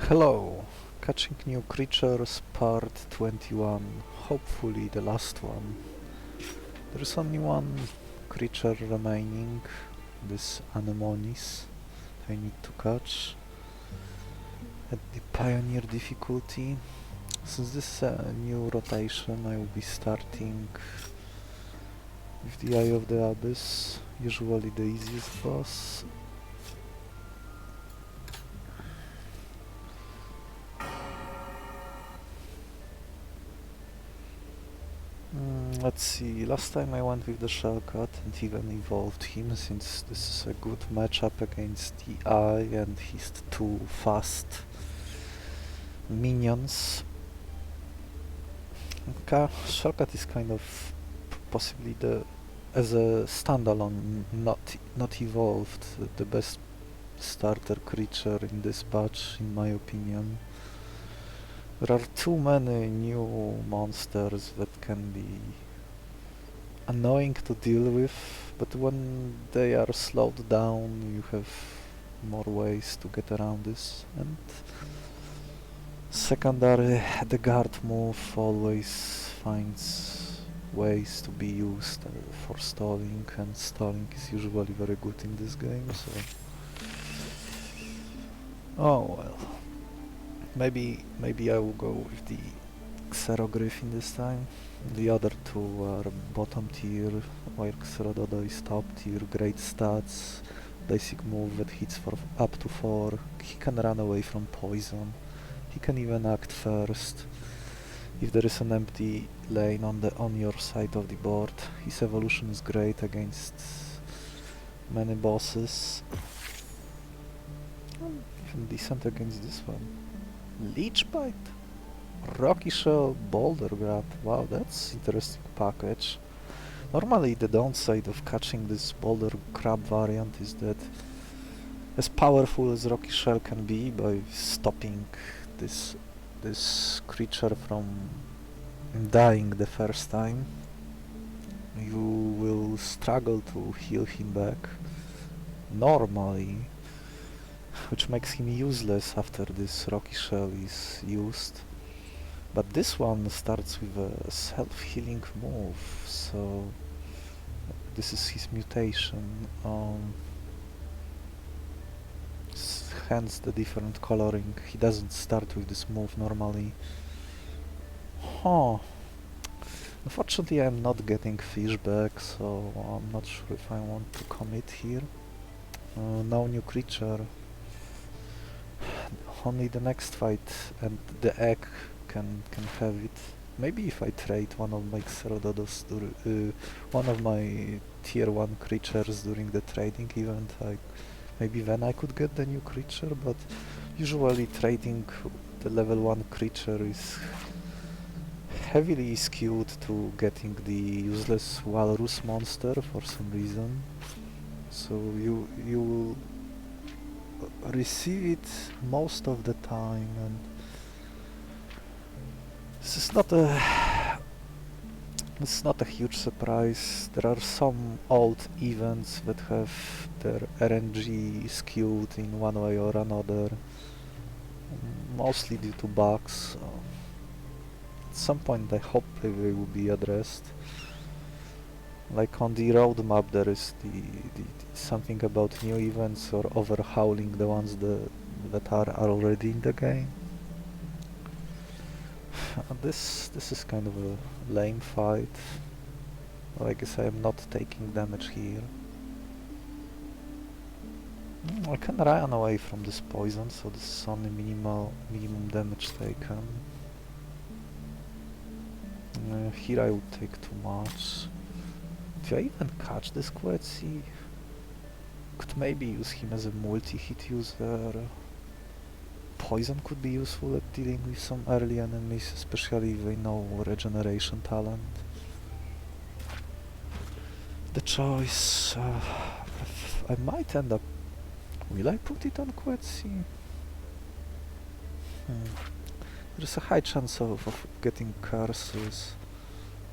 Hello! Catching new creatures, part 21. Hopefully the last one. There is only one creature remaining, this anemones, I need to catch at the pioneer difficulty. Since this is a new rotation, I will be starting with the Eye of the Abyss, usually the easiest boss. Let's see, last time I went with the Shellcat and even evolved him, since this is a good matchup against the Eye and his two fast minions. Shellcat is kind of possibly as a standalone, not evolved, the best starter creature in this batch, in my opinion. There are too many new monsters that can be annoying to deal with, but when they are slowed down you have more ways to get around this. And secondary, the guard move always finds ways to be used for stalling, and stalling is usually very good in this game, so... Oh well. Maybe I will go with the Xerogryphon this time. The other two are bottom tier, while Xerododo is top tier, great stats, basic move that hits for up to 4, he can run away from poison, he can even act first. If there is an empty lane on your side of the board, his evolution is great against many bosses. Even decent against this one. Leech Bite, Rocky Shell, Boulder Grab. Wow, that's interesting package. Normally the downside of catching this Boulder Crab variant is that, as powerful as Rocky Shell can be by stopping this creature from dying the first time, you will struggle to heal him back normally, which makes him useless after this Rocky Shell is used. But this one starts with a self-healing move, so this is his mutation. Hence the different coloring. He doesn't start with this move normally. Unfortunately I'm not getting fish back, so I'm not sure if I want to commit here. No new creature. Only the next fight and the egg can have it. Maybe if I trade one of my Xerododos, one of my tier 1 creatures during the trading event, maybe then I could get the new creature, but usually trading the level 1 creature is heavily skewed to getting the useless walrus monster for some reason. So you will receive it most of the time, and this is not a huge surprise. There are some old events that have their RNG skewed in one way or another, mostly due to bugs. At some point I hope they will be addressed. Like on the roadmap there is the something about new events or overhauling the ones that are already in the game. This is kind of a lame fight. Well, I guess I am not taking damage here. I can run away from this poison, so this is only minimum damage taken. Here I would take too much. Do I even catch this Quetzi? Could maybe use him as a multi-hit user. Poison could be useful at dealing with some early enemies, especially if they know regeneration talent. The choice... I might end up... Will I put it on Quetzi? There's a high chance of getting curses.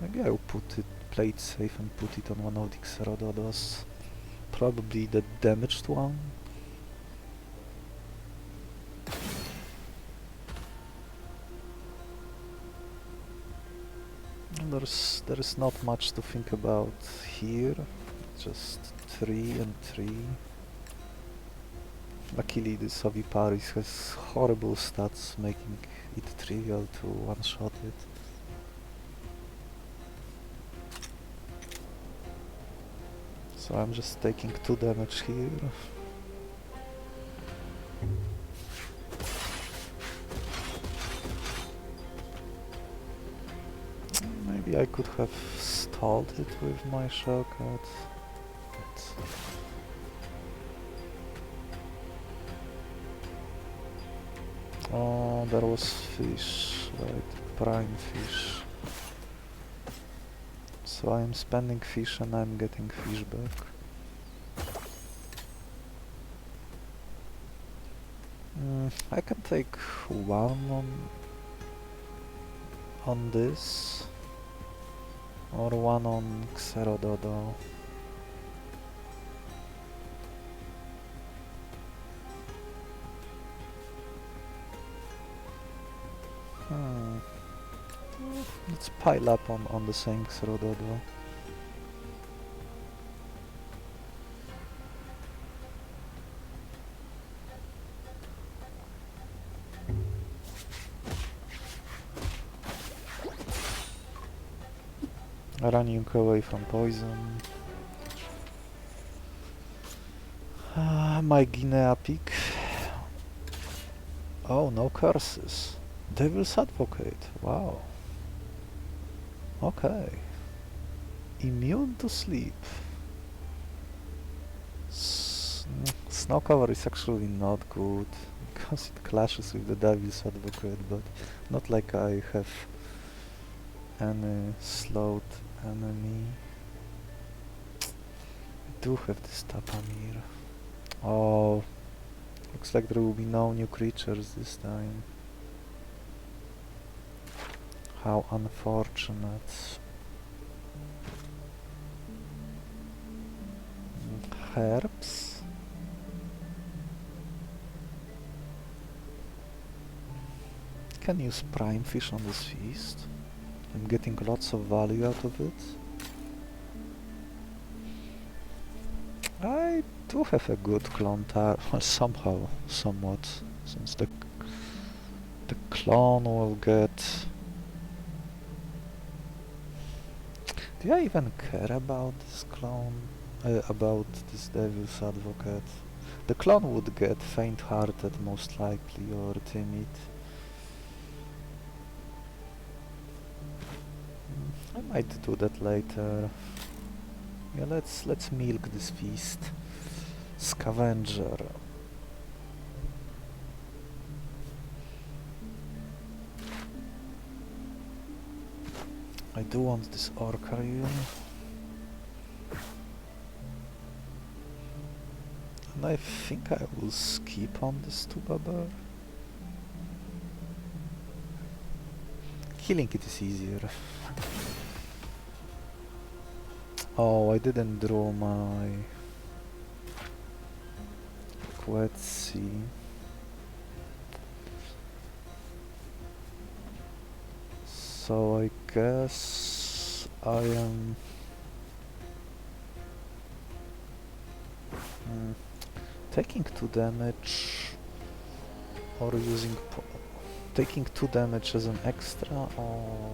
Maybe I will play it safe and put it on one of the Xerododos. Probably the damaged one. there's not much to think about here. Just 3 and 3. Luckily this Oviparys has horrible stats, making it trivial to one-shot it. So I'm just taking 2 damage here. Maybe I could have stalled it with my shortcut. Oh, there was fish, right, prime fish. So I'm spending fish and I'm getting fish back. I can take 1 on this, or 1 on Xerododo. Let's pile up on the same Xerododo. Running away from poison. My Guinea pig. Oh, no curses. Devil's Advocate. Wow. Okay. Immune to sleep. Snow cover is actually not good because it clashes with the Devil's Advocate, but not like I have any slowed enemy. I do have this Tapamir. Oh, looks like there will be no new creatures this time. How unfortunate. Herbs? Can use prime fish on this feast. I'm getting lots of value out of it. I do have a good clone well, somehow, somewhat, since the clone will get... Do I even care about this clone? About this Devil's Advocate? The clone would get faint-hearted most likely, or timid. I might do that later. Yeah, let's milk this feast. Scavenger. I do want this Orcarion. And I think I will skip on this Tubabar. Killing it is easier. Oh, I didn't draw my Quetzi. So I guess I am taking 2 damage or using taking 2 damage as an extra, or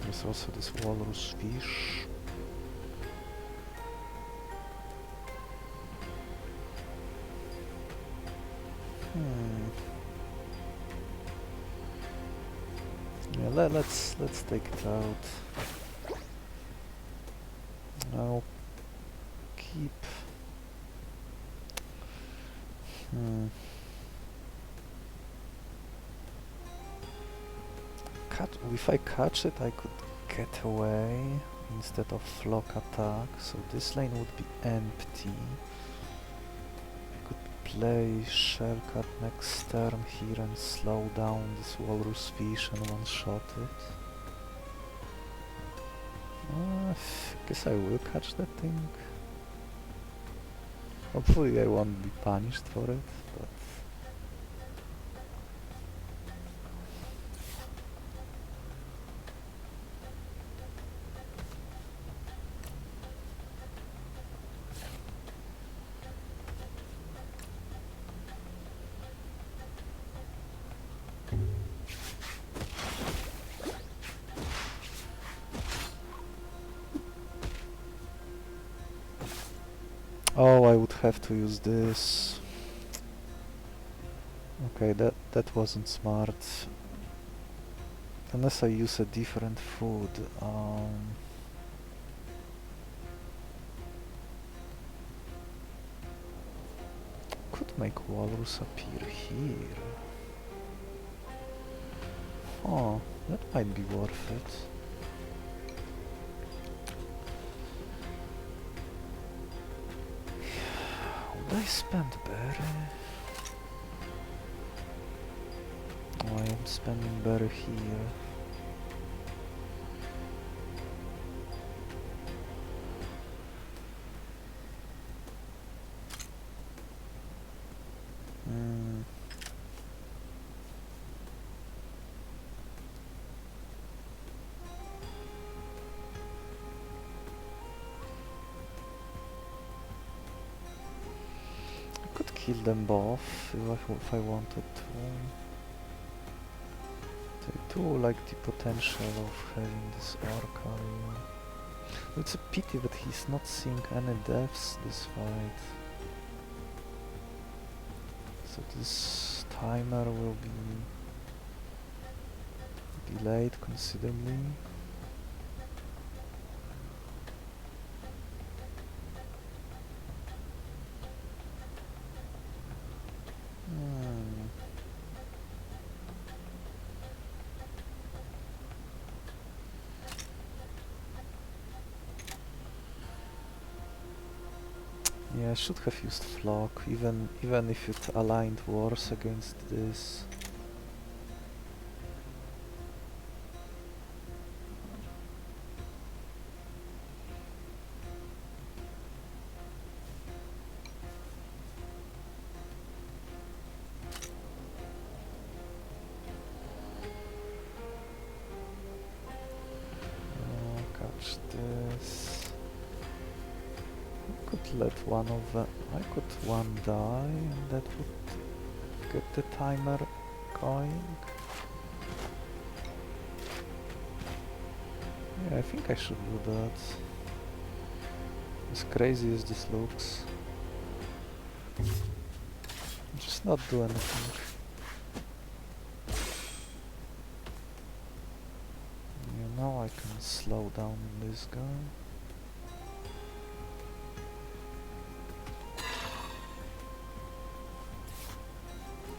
there's also this walrus fish. Yeah, let's take it out. I'll keep. If I catch it, I could get away instead of flock attack, so this lane would be empty. I could play Shellcat next turn here and slow down this walrus fish and one-shot it. I guess I will catch that thing. Hopefully I won't be punished for it, but... Oh, I would have to use this. Okay, that wasn't smart. Unless I use a different food. Could make walrus appear here. Oh, that might be worth it. Would I spend berry? Oh, I am spending berry here. I could kill them both if I wanted to. I do like the potential of having this orca. It's a pity that he's not seeing any deaths this fight. So this timer will be delayed considerably. Yeah, I should have used Flock, even if it aligned worse against this. Catch this. I could let one of them. I could one die, and that would get the timer going. Yeah, I think I should do that. As crazy as this looks. Just not do anything. Yeah, now I can slow down this guy.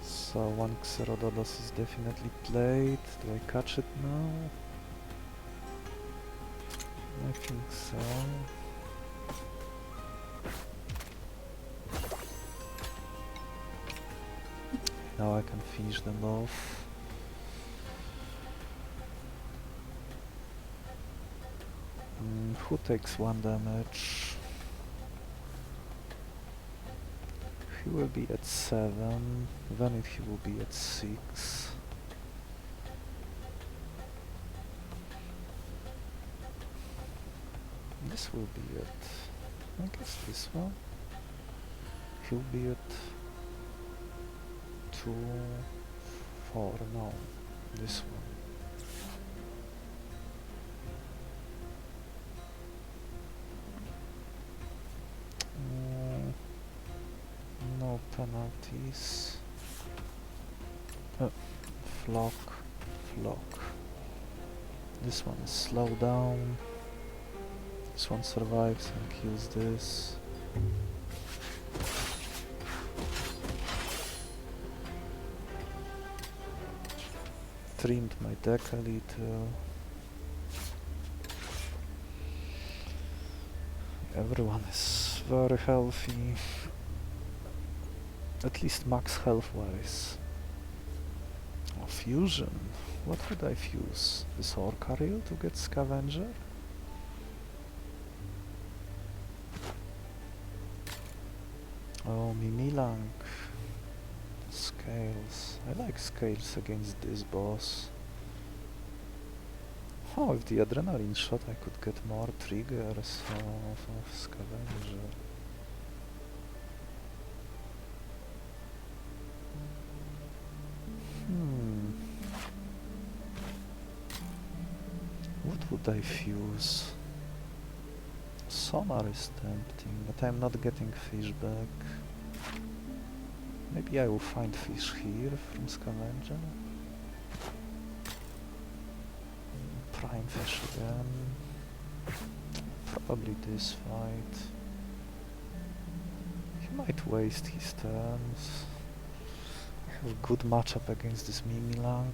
So one Xerododos is definitely played. Do I catch it now? I think so. Now I can finish them off. Who takes 1 damage? He will be at 7, then he will be at 6. This will be at... I guess this one. He'll be at 2, 4, no, this one. No penalties. Flock. This one is slow down. This one survives and kills this. Trimmed my deck a little. Everyone is very healthy. At least max health wise. Oh, fusion. What would I fuse? This Orcaril to get Scavenger? Oh, Mimilang. Scales. I like scales against this boss. Oh, with the adrenaline shot I could get more triggers of Scavenger. What would I fuse? sonar is tempting, but I'm not getting fish back. Maybe I will find fish here from Scavenger. Prime fish again. Probably this fight. He might waste his turns. I have a good matchup against this Mimilang.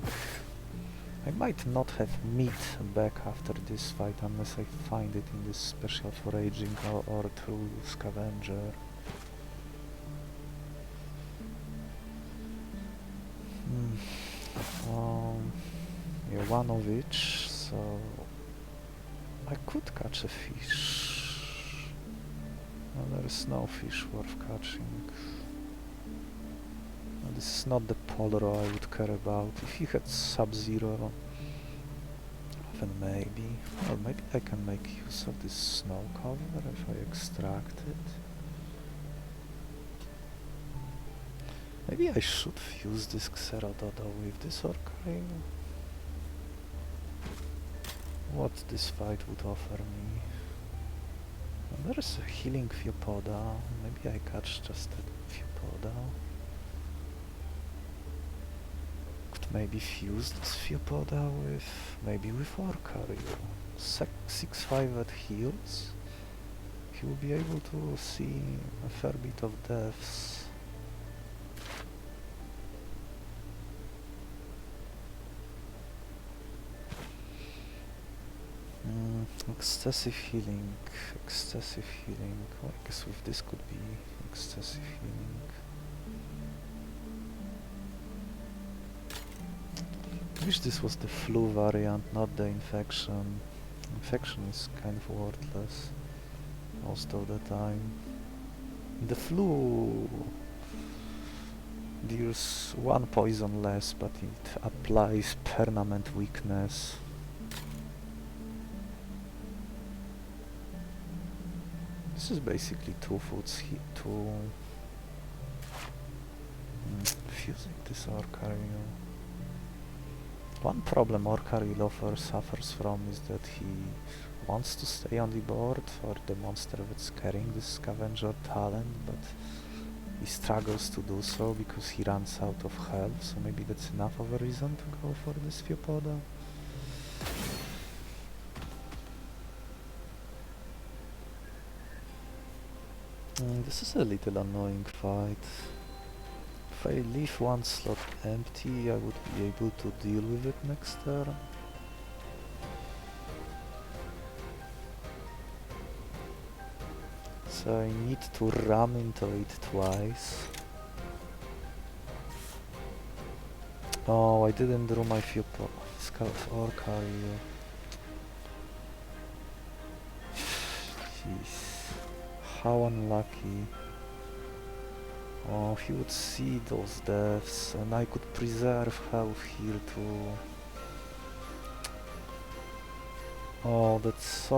I might not have meat back after this fight unless I find it in this special foraging or through Scavenger. Yeah, one of each, so I could catch a fish. Well, there is no fish worth catching. Well, this is not the Polro I would care about. If he had Sub-Zero, then maybe. Or maybe I can make use of this snow cover if I extract it. Maybe I should fuse this Xerododo with this Orcail. What this fight would offer me. Well, there is a healing Theopoda. Maybe I catch just that Theopoda. Could maybe fuse this Theopoda with... maybe with Orcail. 6-5 at heals. He will be able to see a fair bit of deaths. Excessive healing, excessive healing. Well, I guess with this could be excessive healing. I wish this was the flu variant, not the infection. Infection is kind of worthless most of the time. The flu deals one poison less, but it applies permanent weakness. This is basically fusing this Orcail. One problem Orcail suffers from is that he wants to stay on the board for the monster that's carrying this Scavenger talent, but he struggles to do so because he runs out of health, so maybe that's enough of a reason to go for this Theopoda. This is a little annoying fight. If I leave one slot empty, I would be able to deal with it next turn. So I need to ram into it twice. Oh, I didn't draw my Orcail. Jeez. How unlucky. Oh, he would see those deaths, and I could preserve health here too. Oh, that's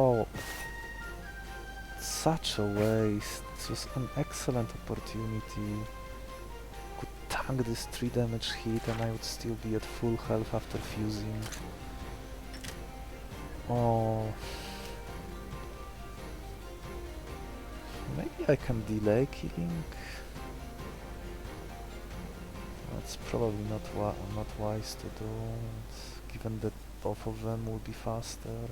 such a waste. This was an excellent opportunity. Could tank this 3 damage hit and I would still be at full health after fusing. Oh. Maybe I can delay killing. That's probably not wise to do, given that both of them will be faster.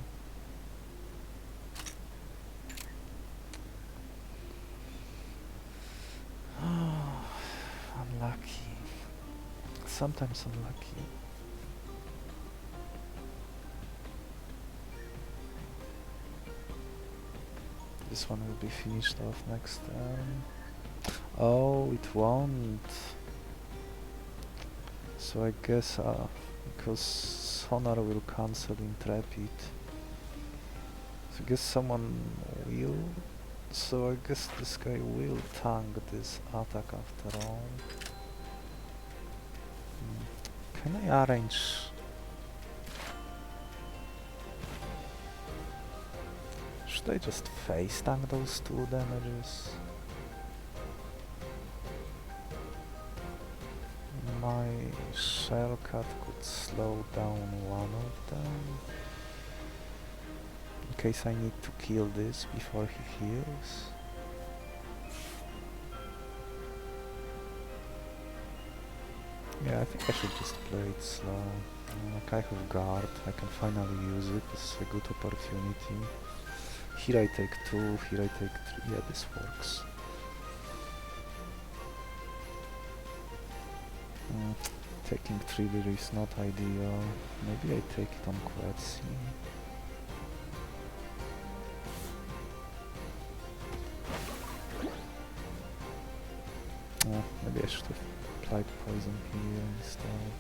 Unlucky. Sometimes unlucky. This one will be finished off next time. Oh, it won't. So I guess because Sonar will cancel Intrepid. So I guess someone will. So I guess this guy will tank this attack after all. Can I arrange? Should I just face tank those 2 damages? My Shellcat could slow down one of them. case I need to kill this before he heals. Yeah, I think I should just play it slow. Like I have guard, I can finally use it, this is a good opportunity. Here I take 2, here I take 3, yeah, this works. Taking 3 lira is not ideal, maybe I take it on Quetzy. Maybe I should have applied poison here instead.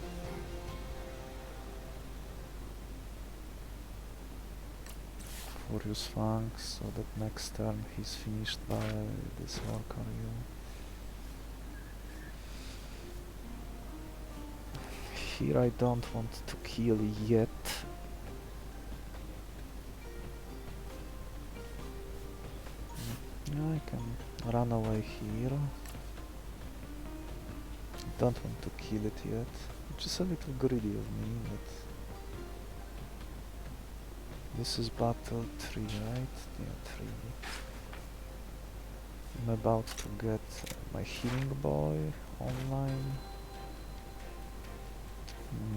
Furious Fangs, so that next turn he's finished by this Orcario. Here I don't want to kill yet. Yeah, I can run away here. Don't want to kill it yet, which is a little greedy of me, but... This is battle 3, right? Yeah, 3. I'm about to get my healing boy online.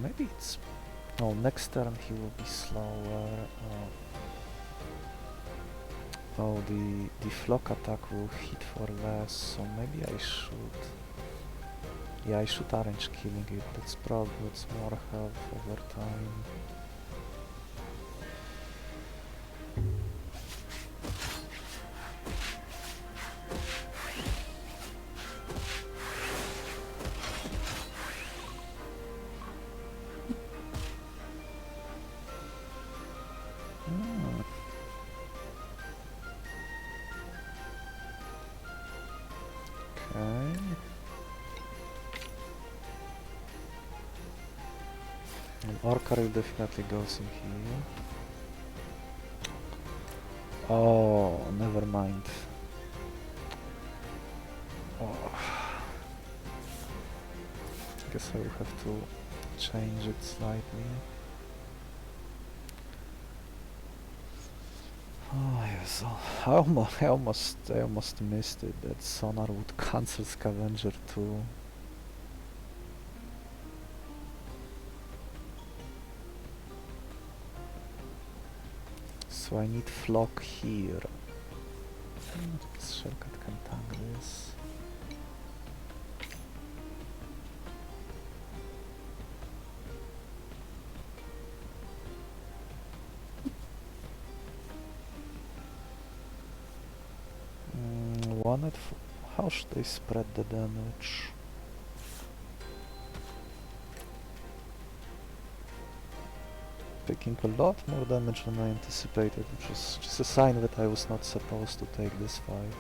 Maybe it's... No, next turn he will be slower. Oh, the flock attack will hit for less, so maybe I should... Yeah, I should arrange killing it, that's probably what's more health over time. Okay. And Orcario definitely goes in here. Oh, never mind. Oh. Guess I will have to change it slightly. Oh yes, I almost missed it. That Sonar would cancel Scavenger too. So I need Flock here. Shellcat can tank this. How should I spread the damage? Taking a lot more damage than I anticipated, which is just a sign that I was not supposed to take this fight.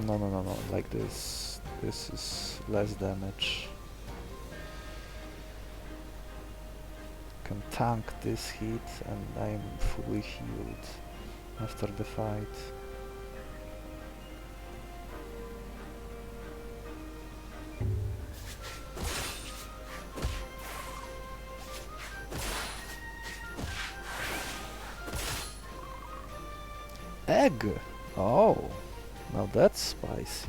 No, like this. This is less damage. Can tank this hit and I'm fully healed after the fight. Egg! Oh, now that's spicy.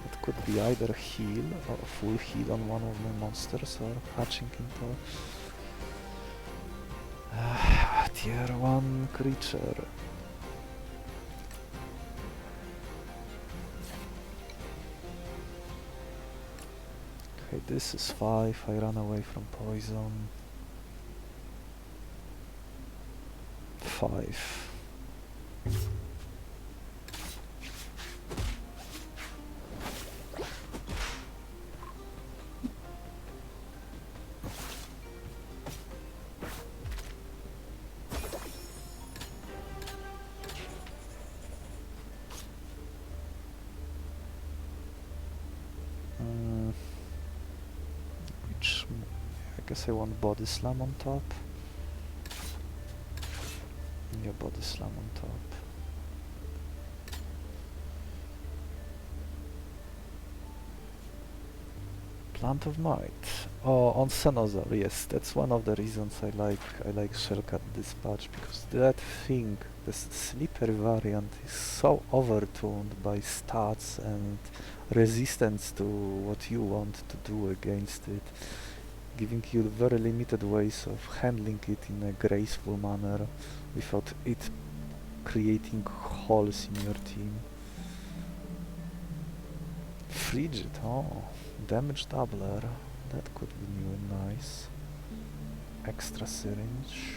It could be either heal or full heal on one of my monsters or hatching into tier 1 creature. Okay, this is 5, I run away from poison. 5. I guess I want body slam on top. Yeah, body slam on top. Plant of Might. Oh, on Cenosaur, yes, that's one of the reasons I like Shellcat Dispatch, because that thing, the slippery variant, is so overtuned by stats and resistance to what you want to do against it, giving you very limited ways of handling it in a graceful manner without it creating holes in your team. Frigid, oh, damage doubler, that could be new and nice. Extra syringe.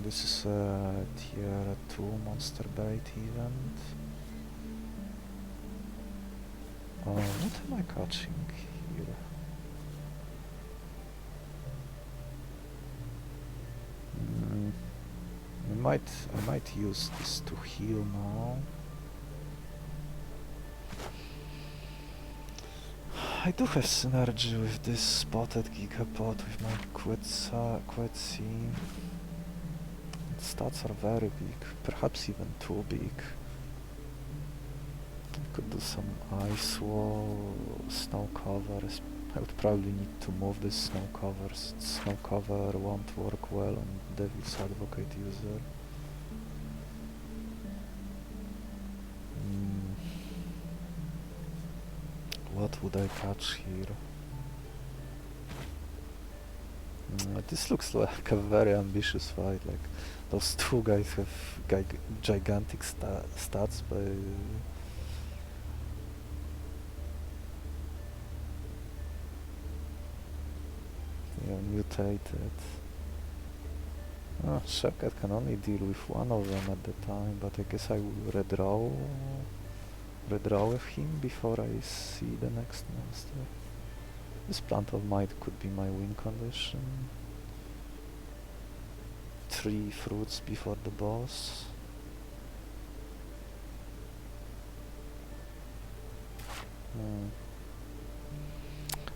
This is a tier 2 monster bait event. What am I catching here? I might use this to heal now. I do have synergy with this spotted Gigapod with my Quetzy. Stats are very big, perhaps even too big. I could do some ice wall, snow covers. I would probably need to move this snow covers. Snow cover won't work well on Devil's Advocate user. What would I catch here? This looks like a very ambitious fight. Like those two guys have gigantic stats, but yeah, mutated. Shellcat can only deal with one of them at the time, but I guess I will redraw with him before I see the next monster. This Plant of Might could be my win condition. 3 fruits before the boss.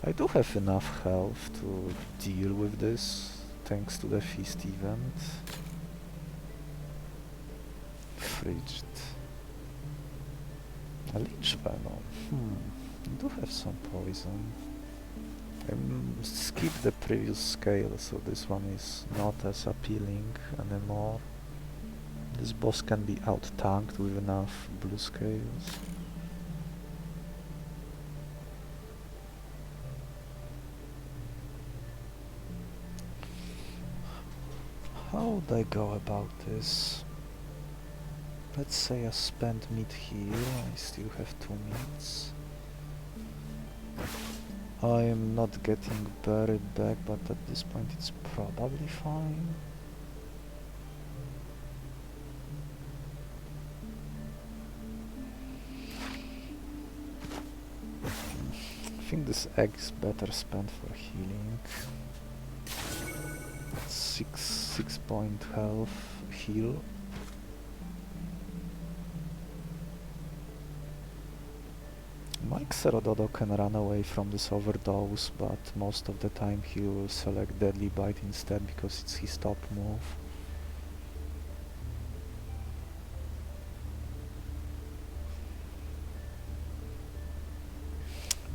I do have enough health to deal with this, thanks to the feast event. Frigid. A Leech Venom. I do have some poison. I skipped the previous scale, so this one is not as appealing anymore. This boss can be out-tanked with enough blue scales. How would I go about this? Let's say I spend meat here, I still have 2 meats. I am not getting buried back, but at this point it's probably fine. I think this egg is better spent for healing. 6 point health heal. Mike Xerododo can run away from this overdose, but most of the time he will select Deadly Bite instead because it's his top move.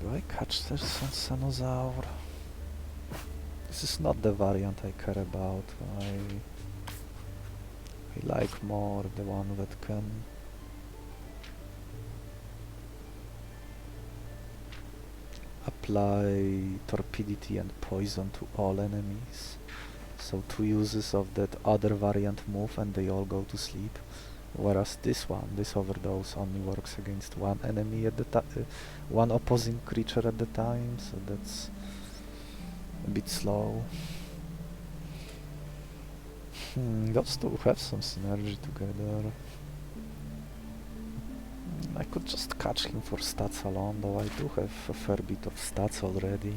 Do I catch this on Cenosaur? This is not the variant I care about. I like more the one that can apply torpidity and poison to all enemies. So 2 uses of that other variant move and they all go to sleep. Whereas this one, this overdose, only works against one enemy at the one opposing creature at the time, so that's a bit slow. Those two have some synergy together. I could just catch him for stats alone, though I do have a fair bit of stats already.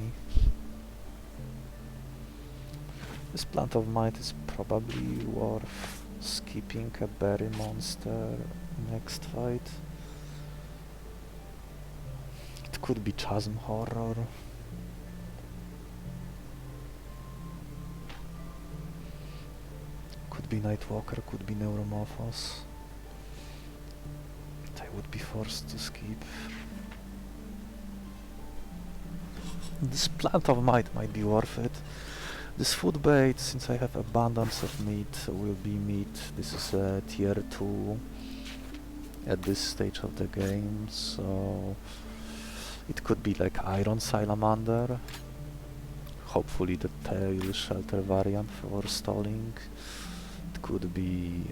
This Plant of Might is probably worth skipping a berry monster next fight. It could be Chasm Horror. Could be Nightwalker, could be Neuromorphos. I I would be forced to skip. This plant of might be worth it. This food bait, since I have abundance of meat, will be meat. This is a tier 2 at this stage of the game, so it could be like Iron Salamander. Hopefully the tail shelter variant for stalling. It could be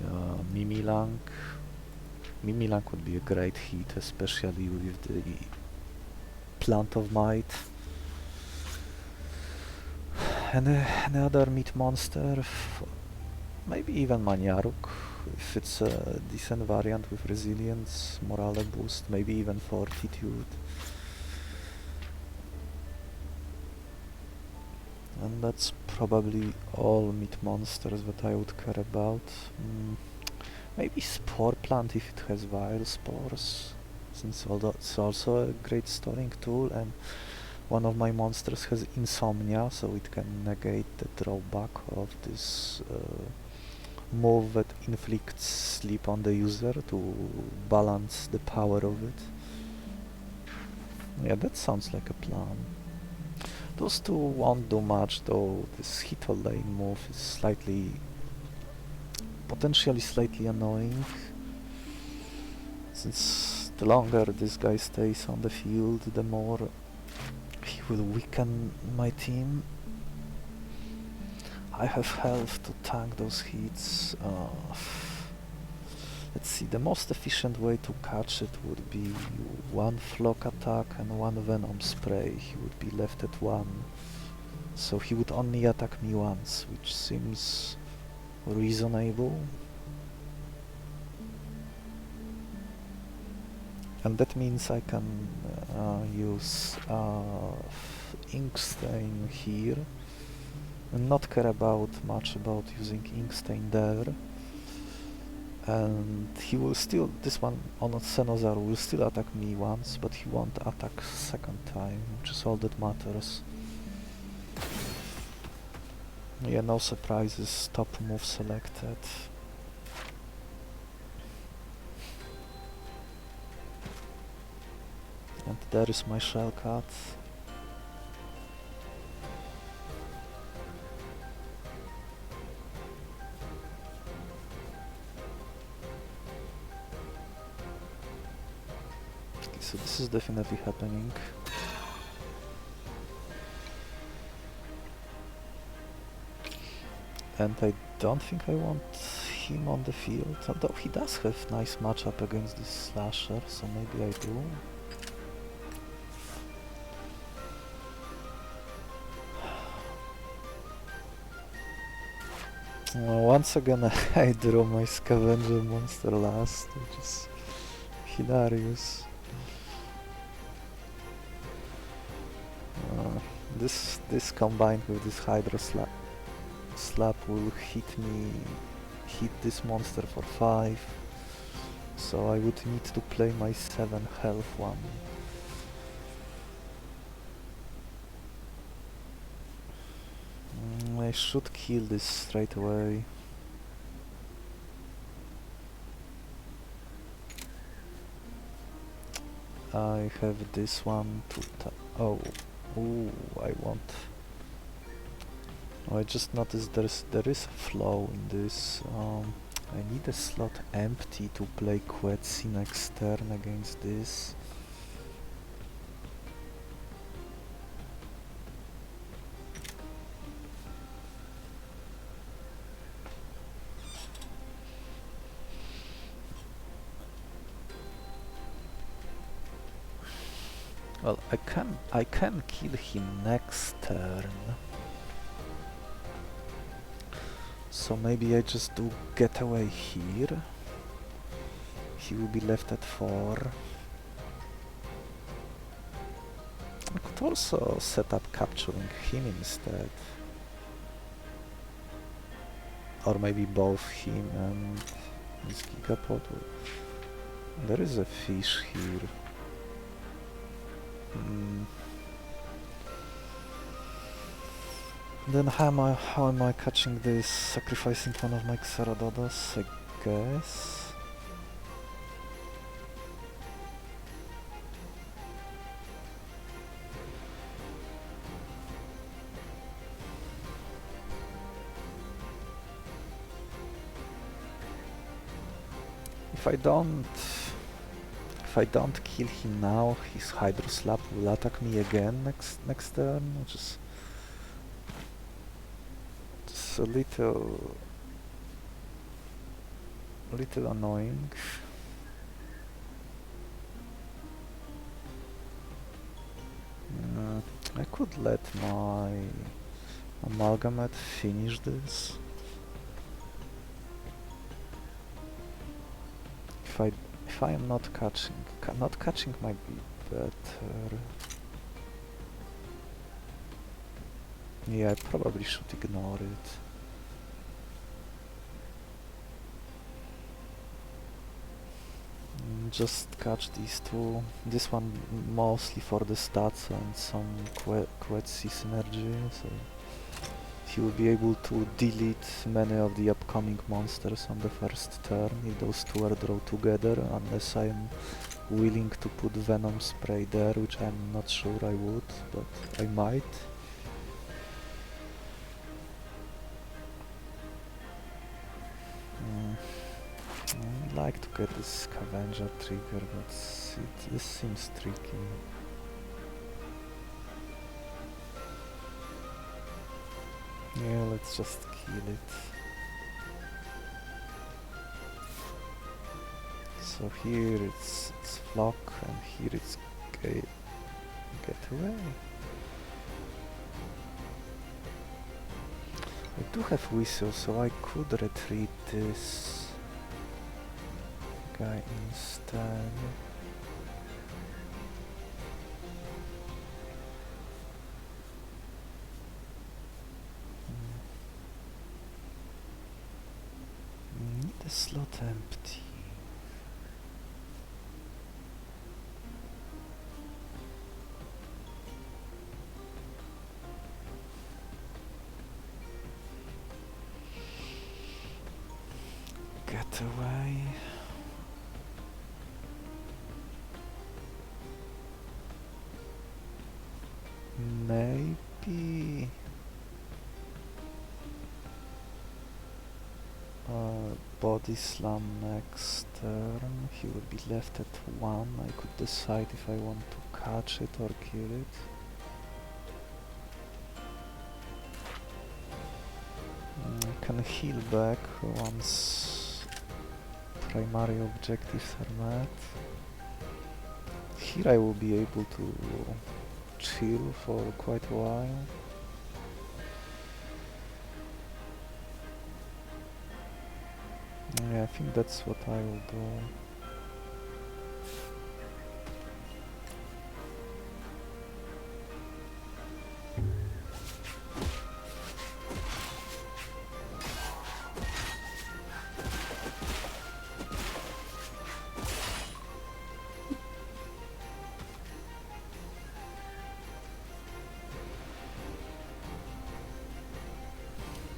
Mimilang. Mimilang would be a great hit, especially with the Plant of Might. And another meat monster, maybe even Maniaruk, if it's a decent variant with resilience, morale boost, maybe even fortitude. And that's probably all meat monsters that I would care about. Maybe Spore Plant if it has Vile Spores, since it's also a great storing tool, and one of my monsters has Insomnia, so it can negate the drawback of this move that inflicts sleep on the user to balance the power of it. Yeah, that sounds like a plan. Those two won't do much, though. This hit or lane move is potentially slightly annoying, since the longer this guy stays on the field, the more he will weaken my team. I have health to tank those hits. Let's see, the most efficient way to catch it would be one flock attack and one venom spray. He would be left at 1. So he would only attack me once, which seems reasonable. And that means I can use Inkstain here and not care much about using Inkstain there. And he will still, this one on Cenozar will still attack me once, but he won't attack second time, which is all that matters. Yeah, no surprises, top move selected. And there is my Shellcat. Okay, so this is definitely happening. And I don't think I want him on the field, although he does have nice matchup against this slasher, so maybe I do. Well, once again I drew my Scavenger monster last, which is hilarious. This combined with this Hydro Slap will hit this monster for 5, so I would need to play my 7 health one. I should kill this straight away. I have this one to ooh, I want... I just noticed there is a flaw in this. I need a slot empty to play Quetz in next turn against this. Well, I can kill him next turn. So maybe I just do getaway here. He will be left at 4. I could also set up capturing him instead. Or maybe both him and this Gigapod. There is a fish here. Then how am I catching this? Sacrificing one of my Xeradodos, I guess. If I don't kill him now, his Hydroslap will attack me again next turn, which is just a little annoying. I could let my Amalgamate finish this. If I am not catching, not catching might be better. Yeah, I probably should ignore it. Just catch these two. This one mostly for the stats and some Quetzy synergy, so he will be able to delete many of the upcoming monsters on the first turn if those two are drawn together, unless I am willing to put Venom Spray there, which I'm not sure I would, but I might. I'd like to get this Scavenger trigger, but this seems tricky. Yeah, let's just kill it. So here it's Flock, and here it's get away. I do have Whistle, so I could retreat this guy instead. Need the slot empty. Get away. Maybe Body Slam next turn. He will be left at 1. I could decide if I want to catch it or kill it. I can heal back once primary objectives are met. Here I will be able to chill for quite a while. Yeah, I think that's what I will do.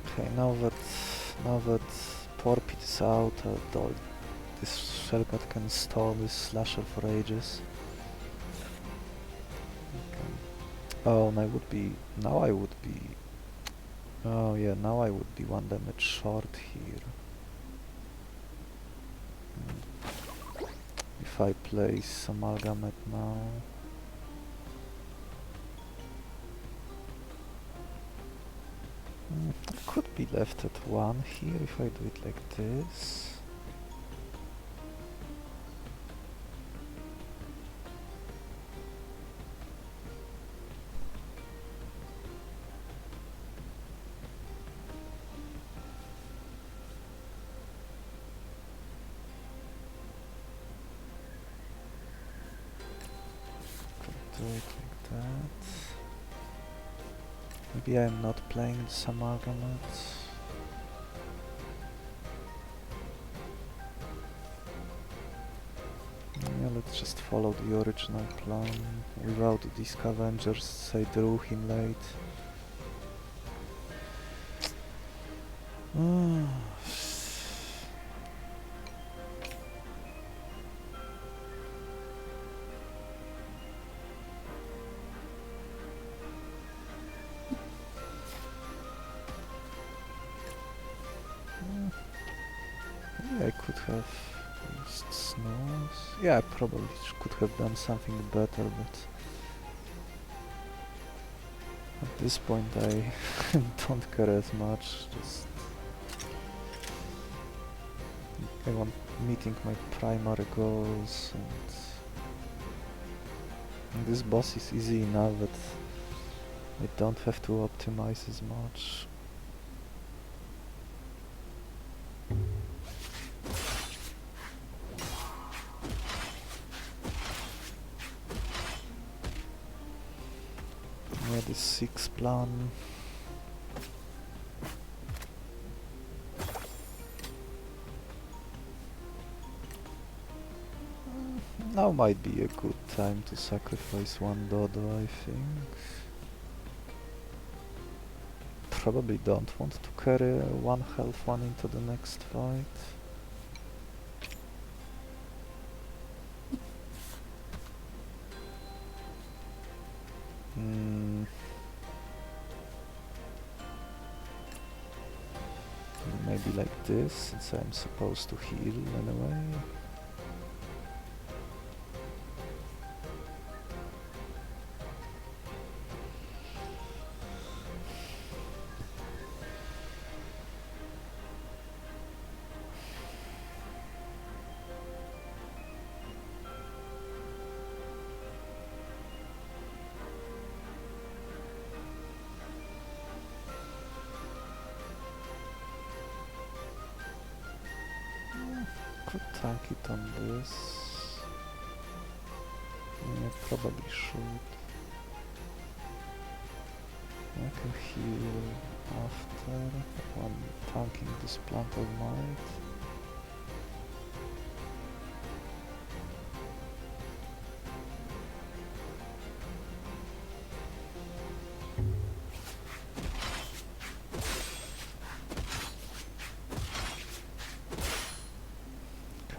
Okay, now that Porpit is out, this Shellcat can stall this Slasher for ages. Okay. Oh, and I would be... now I would be... oh yeah, now I would be 1 damage short here. If I place Amalgamate now... I could be left at 1 here if I do it like this. Could do it like that. Maybe I'm not playing this Amalgamate. Yeah, let's just follow the original plan. Without these Scavengers, I drew him late. Maybe I could have just snooze. Yeah, I probably could have done something better, but at this point I don't care as much. Just I want meeting my primary goals, and this boss is easy enough that I don't have to optimize as much. Yeah, the 6 plan. Now might be a good time to sacrifice one dodo, I think. Probably don't want to carry a 1 health one into the next fight. Maybe like this, since I'm supposed to heal anyway. Could tank it on this. Yeah, probably should. I can heal after one tanking this plant of might.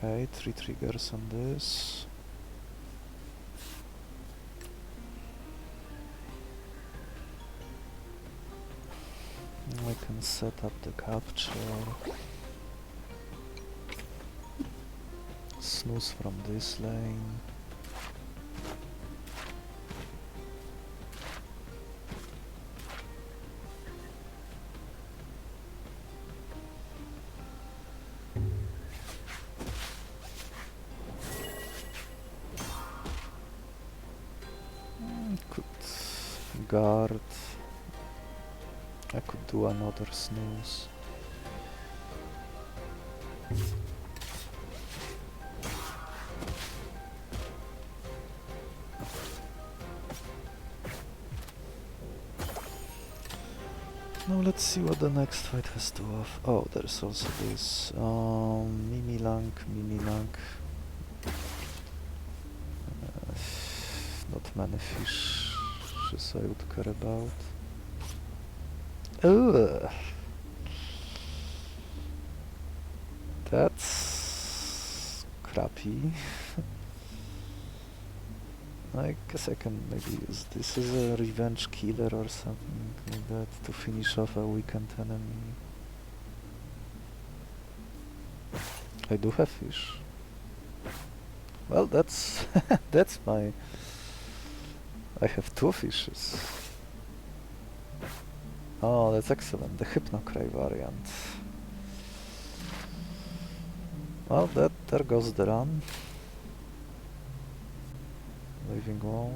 Okay, 3 triggers on this. I can set up the capture. Snooze from this lane. Could guard. I could do another snooze. Now let's see what the next fight has to offer. Oh, there's also this Mimilank. Not many fishes I would care about. Ugh. That's crappy. I guess I can maybe use this as a revenge killer or something like that to finish off a weakened enemy. I do have fish. Well, that's that's my... I have 2 fishes. Oh, that's excellent, the Hypnocry variant. Well, there goes the run. Waving wall.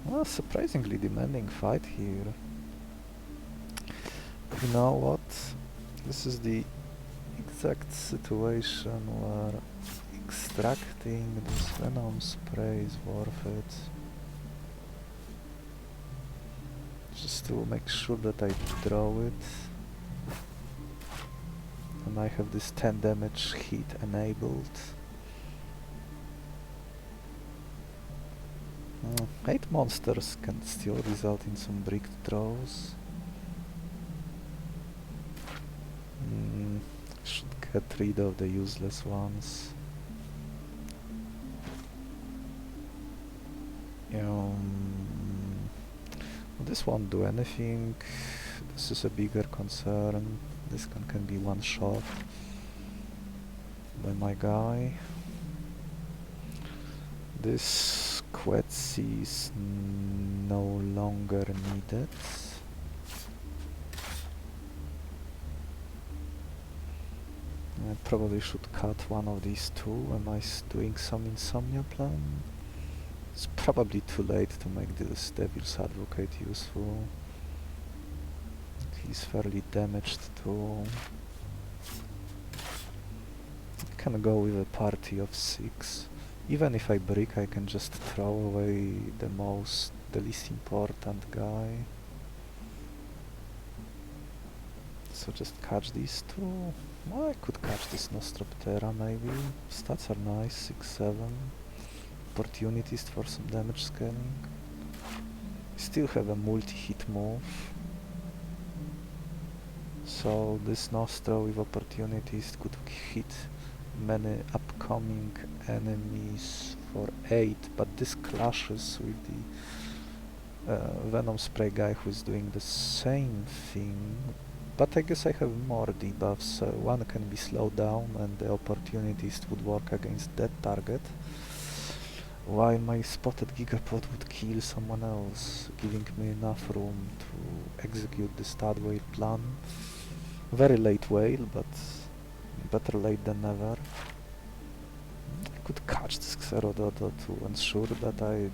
Well, surprisingly demanding fight here. You know what? This is the exact situation where extracting this venom spray is worth it. Just to make sure that I draw it. And I have this 10 damage hit enabled. 8 monsters can still result in some bricked draws. Should get rid of the useless ones. This won't do anything. This is a bigger concern. This one can be one shot. by my guy. This Quetzi is no longer needed. I probably should cut one of these two. Am I doing some insomnia plan? It's probably too late to make this Devil's Advocate useful. He's fairly damaged too. I can go with a party of 6. Even if I brick, I can just throw away the least important guy. So just catch these two. Well, I could catch this Nostroptera maybe. Stats are nice, 6, 7. Opportunities for some damage scaling. Still have a multi-hit move. So this Nostro with opportunities could hit many upcoming enemies for 8, but this clashes with the Venom Spray guy who is doing the same thing. But I guess I have more debuffs. One can be slowed down and the opportunities would work against that target, while my spotted Gigapod would kill someone else, giving me enough room to execute the Tadwhale plan. Very late whale, but better late than never. I could catch this Xerododo to ensure that I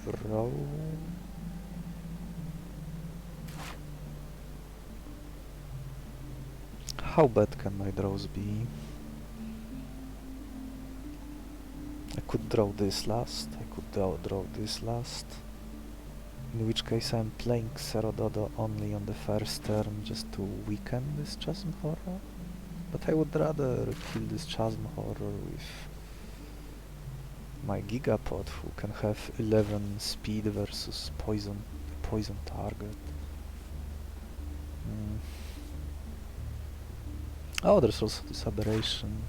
draw. How bad can my draws be? I could draw this last, I could draw this last, in which case I'm playing Xerododo only on the first turn just to weaken this Chasm Horror, but I would rather kill this Chasm Horror with my Gigapod, who can have 11 speed versus poison target. Oh, there's also this Aberration.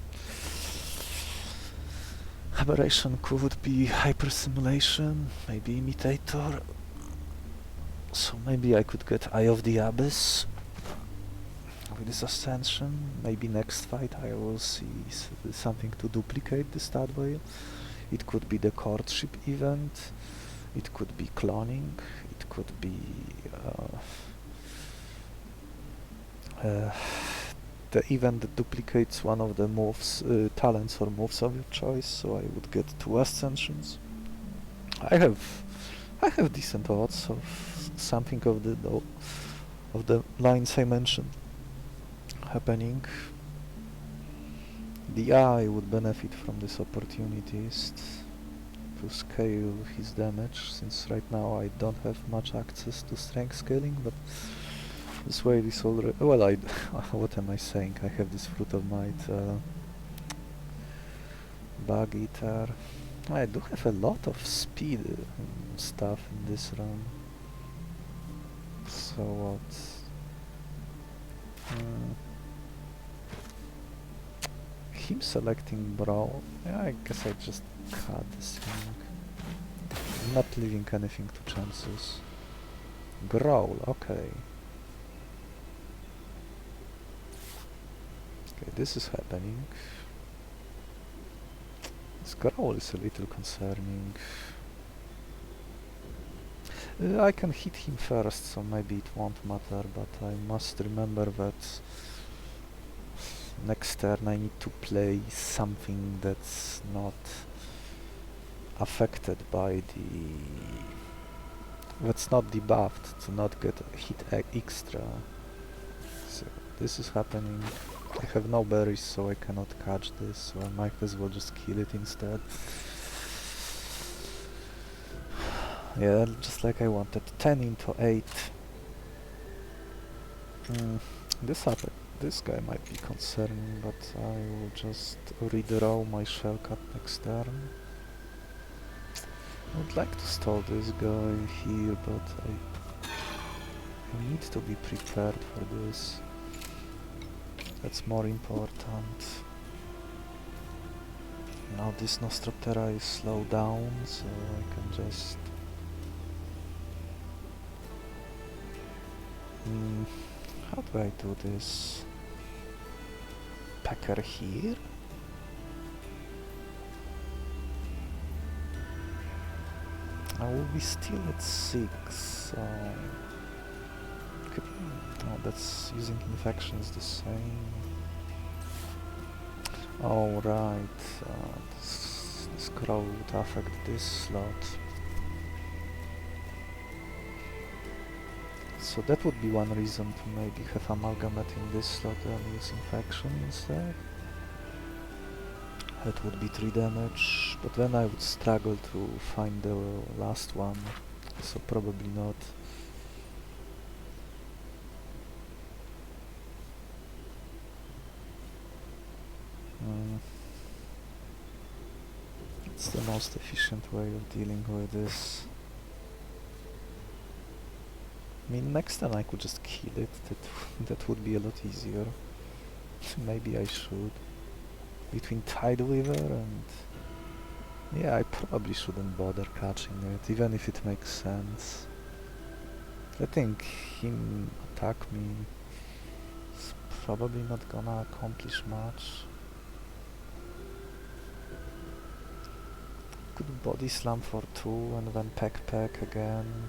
Aberration could be Hypersimulation, maybe Imitator. So maybe I could get Eye of the Abyss with this Ascension. Maybe next fight I will see something to duplicate this Tadwhale. It could be the Courtship event, it could be cloning, it could be the event that duplicates one of the moves, talents or moves of your choice, so I would get 2 Ascensions. I have decent odds of something of the lines I mentioned happening. The eye would benefit from this opportunities to scale his damage, since right now I don't have much access to strength scaling, but this way is already... well, what am I saying? I have this Fruit of Might, Bug Eater. I do have a lot of speed stuff in this run. So what? Him selecting Brawl. Yeah, I guess I just cut this thing. I'm not leaving anything to chances. Growl, okay. Okay, this is happening. This Growl is a little concerning. I can hit him first, so maybe it won't matter, but I must remember that next turn I need to play something that's not affected by the... that's not debuffed, to not get hit extra. So this is happening. I have no berries, so I cannot catch this, so I might as well just kill it instead. Yeah, just like I wanted. 10 into 8. This guy might be concerning, but I will just redraw my Shellcat next turn. I would like to stall this guy here, but I need to be prepared for this. That's more important. Now this Nostroptera is slowed down, so I can just... how do I do this? Packer here? I will be still at 6, so... Oh, that's using infections the same. Oh, right. This crow would affect this slot. So that would be one reason to maybe have Amalgamate in this slot and use Infection instead. That would be 3 damage, but then I would struggle to find the last one, so probably not. It's the most efficient way of dealing with this. I mean, next time I could just kill it, that would be a lot easier. Maybe I should. Between Tadwhale and... yeah, I probably shouldn't bother catching it, even if it makes sense. Letting him attack me is probably not gonna accomplish much. Could body slam for 2 and then peck again.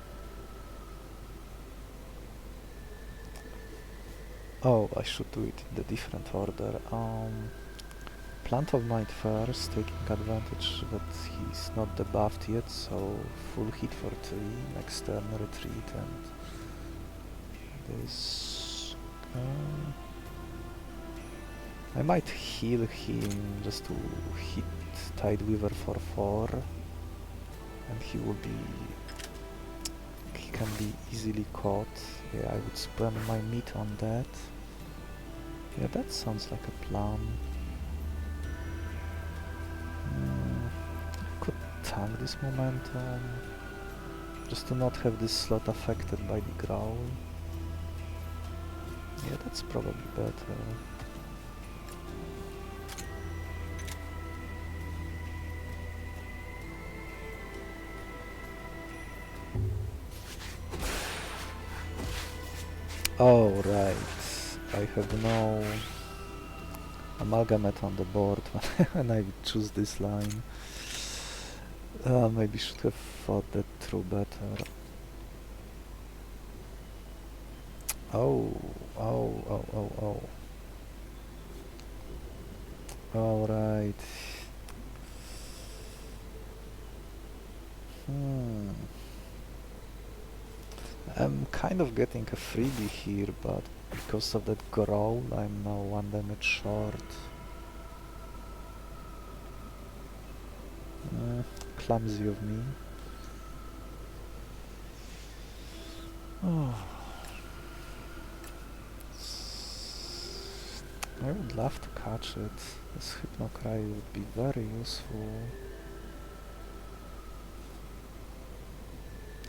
Oh, I should do it in the different order. Plant of Might first, taking advantage that he's not debuffed yet, so full hit for 3, next turn retreat and this. I might heal him just to hit Tideweaver for 4, and he can be easily caught. Yeah, I would spend my meat on that. Yeah, that sounds like a plan. Could tank this momentum, just to not have this slot affected by the growl. Yeah, that's probably better. Oh, right. I have no Amalgamate on the board when I choose this line. Maybe should have thought that through better. Oh. Alright. I'm kind of getting a freebie here, but because of that growl, I'm now 1 damage short. Clumsy of me. Oh. I would love to catch it. This Hypnocry would be very useful.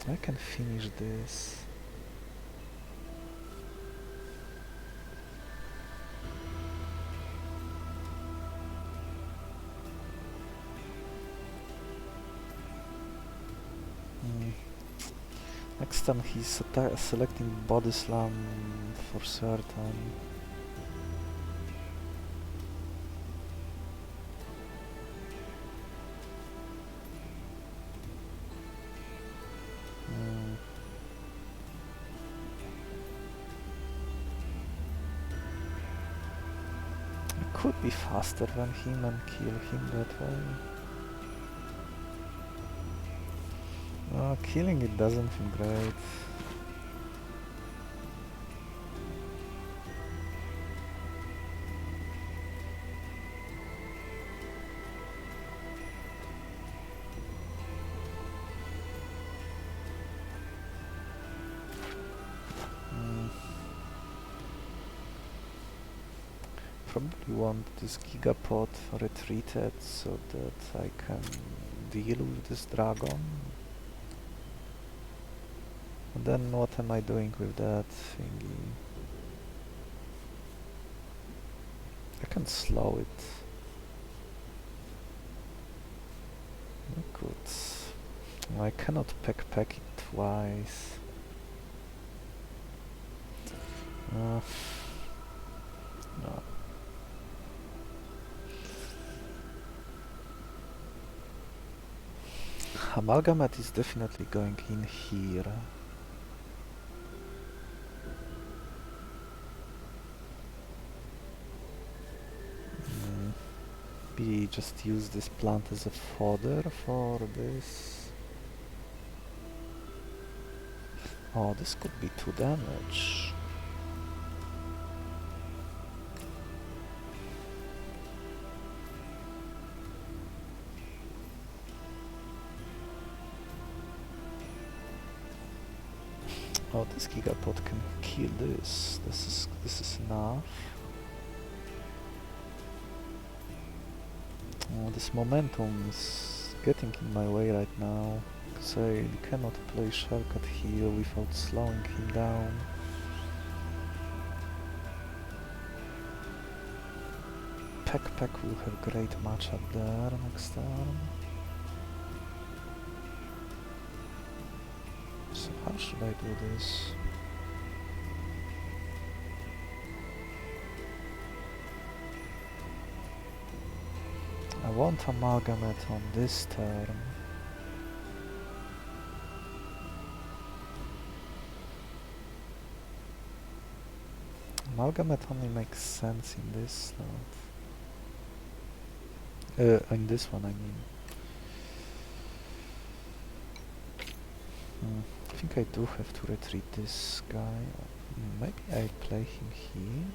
I can finish this. Next time he's selecting Body Slam for certain. I could be faster than him and kill him that way. Killing it doesn't feel great. Probably want this Gigapod retreated so that I can deal with this dragon. And then what am I doing with that thingy? I can slow it. Good. I cannot peck it twice. No. Amalgamate is definitely going in here. Maybe just use this plant as a fodder for this. Oh, this could be 2 damage. Oh, this Gigapod can kill this. This is enough. Oh, this momentum is getting in my way right now. Because I cannot play shortcut here without slowing him down. Pack will have great matchup there next turn. So how should I do this? I want Amalgamate on this turn. Amalgamate only makes sense in this slot. In this one, I mean. I think I do have to retreat this guy. Maybe I play him here.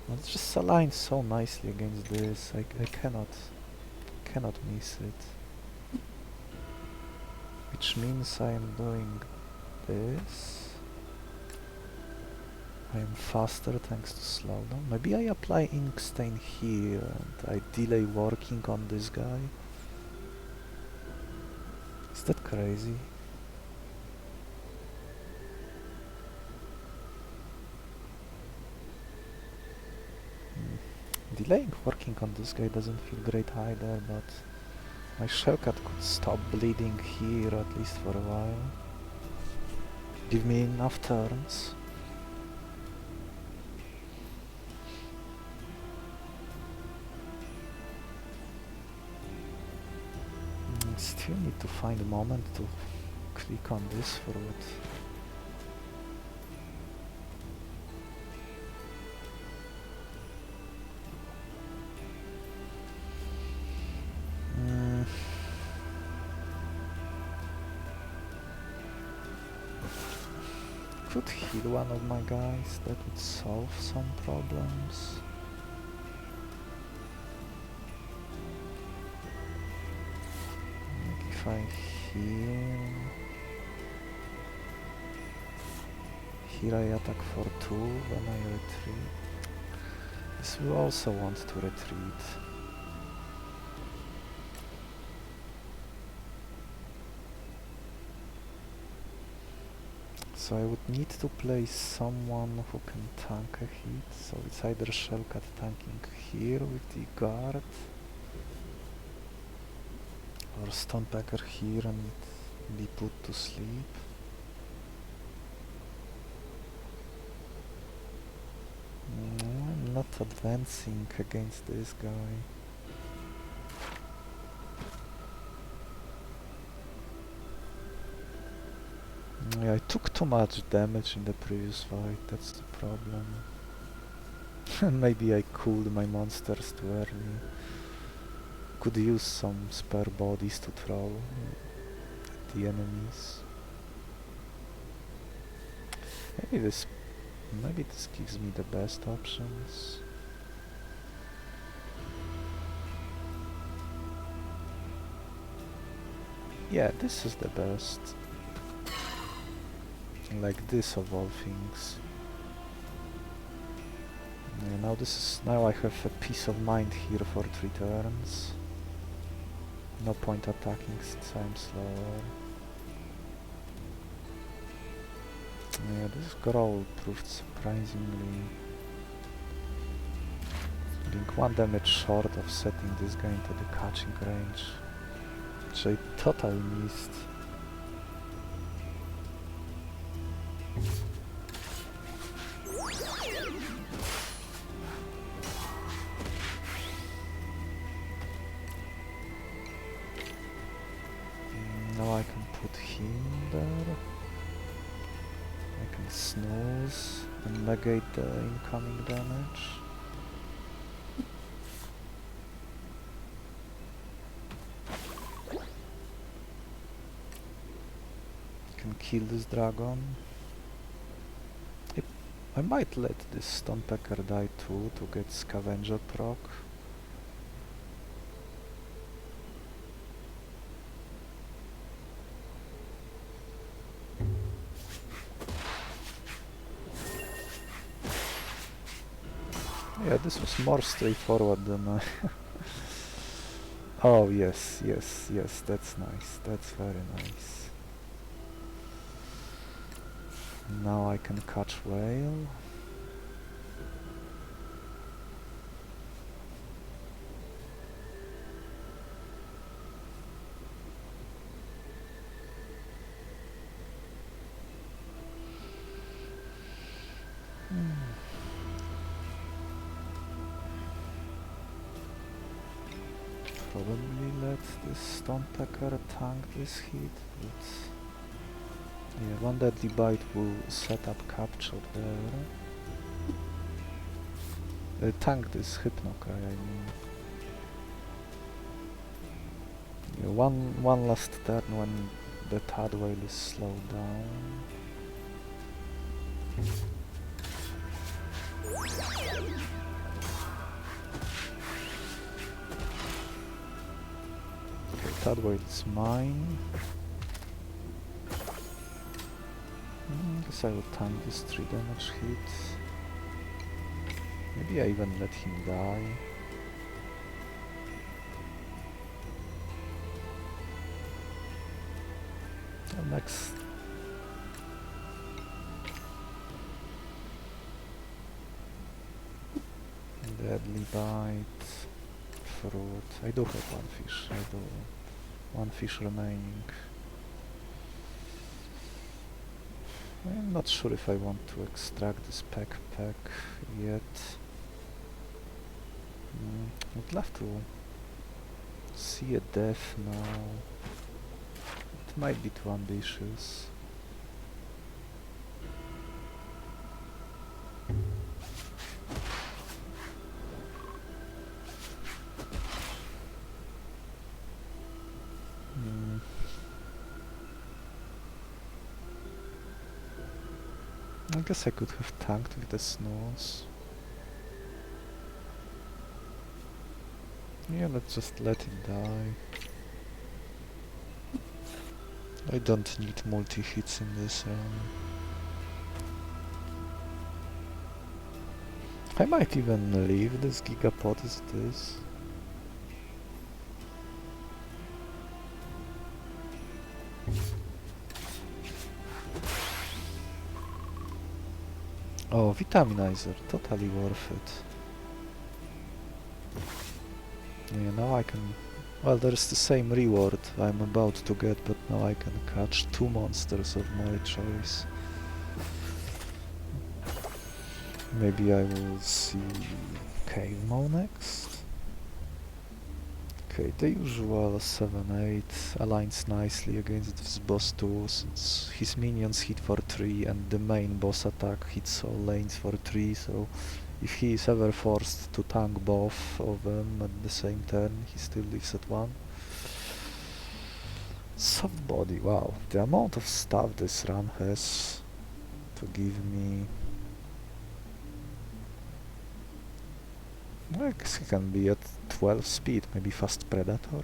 Well, it's just aligned so nicely against this. I cannot miss it. Which means I am doing this. I am faster thanks to slowdown. Maybe I apply ink stain here and I delay working on this guy. Is that crazy? Delaying working on this guy doesn't feel great either, but my shellcat could stop bleeding here at least for a while. Give me enough turns. Still need to find a moment to click on this for what. Could heal one of my guys, that would solve some problems. If I heal... Here I attack for 2, when I retreat. This will also want to retreat. So I would need to play someone who can tank a hit, so it's either Shellcat tanking here with the guard, or Stonepacker here and be put to sleep. I'm not advancing against this guy. Yeah, I took too much damage in the previous fight, that's the problem. Maybe I cooled my monsters too early. Could use some spare bodies to throw at the enemies. Maybe this gives me the best options. Yeah, this is the best. Like this of all things. Yeah, now I have a peace of mind here for 3 turns. No point attacking since I'm slower. Yeah, this growl proved surprisingly being 1 damage short of setting this guy into the catching range, which I totally missed. snooze and negate the incoming damage. Can kill this dragon. I might let this Stonepecker die too to get Scavenger proc. Yeah, this was more straightforward than I... Oh yes, yes, yes, that's nice, that's very nice. Now I can catch whale. Probably let this Stonepecker tank this hit, but yeah, one deadly bite will set up capture there. Tank this Hypnocry, I mean. Yeah, one last turn when the Tadwhale is slowed down. Tadwhale is mine. Guess I will tank this 3 damage hit. Maybe I even let him die. And next... Deadly bite. Fruit. I do have one fish. I do. One fish remaining. I'm not sure if I want to extract this pack yet. I'd love to see a death now. It might be too ambitious. I guess I could have tanked with the snooze. Yeah, let's just let it die. I don't need multi-hits in this round. I might even leave this Gigapod as it is. Oh, Vitaminizer, totally worth it. Yeah, now I can... Well, there's the same reward I'm about to get, but now I can catch 2 monsters of my choice. Maybe I will see Cave Maw next. Okay, the usual 7-8 aligns nicely against this boss too, since his minions hit for 3 and the main boss attack hits all lanes for 3, so if he is ever forced to tank both of them at the same turn, he still lives at 1. Soft body, wow, the amount of stuff this run has to give me... I guess he can be at 12 speed, maybe fast predator.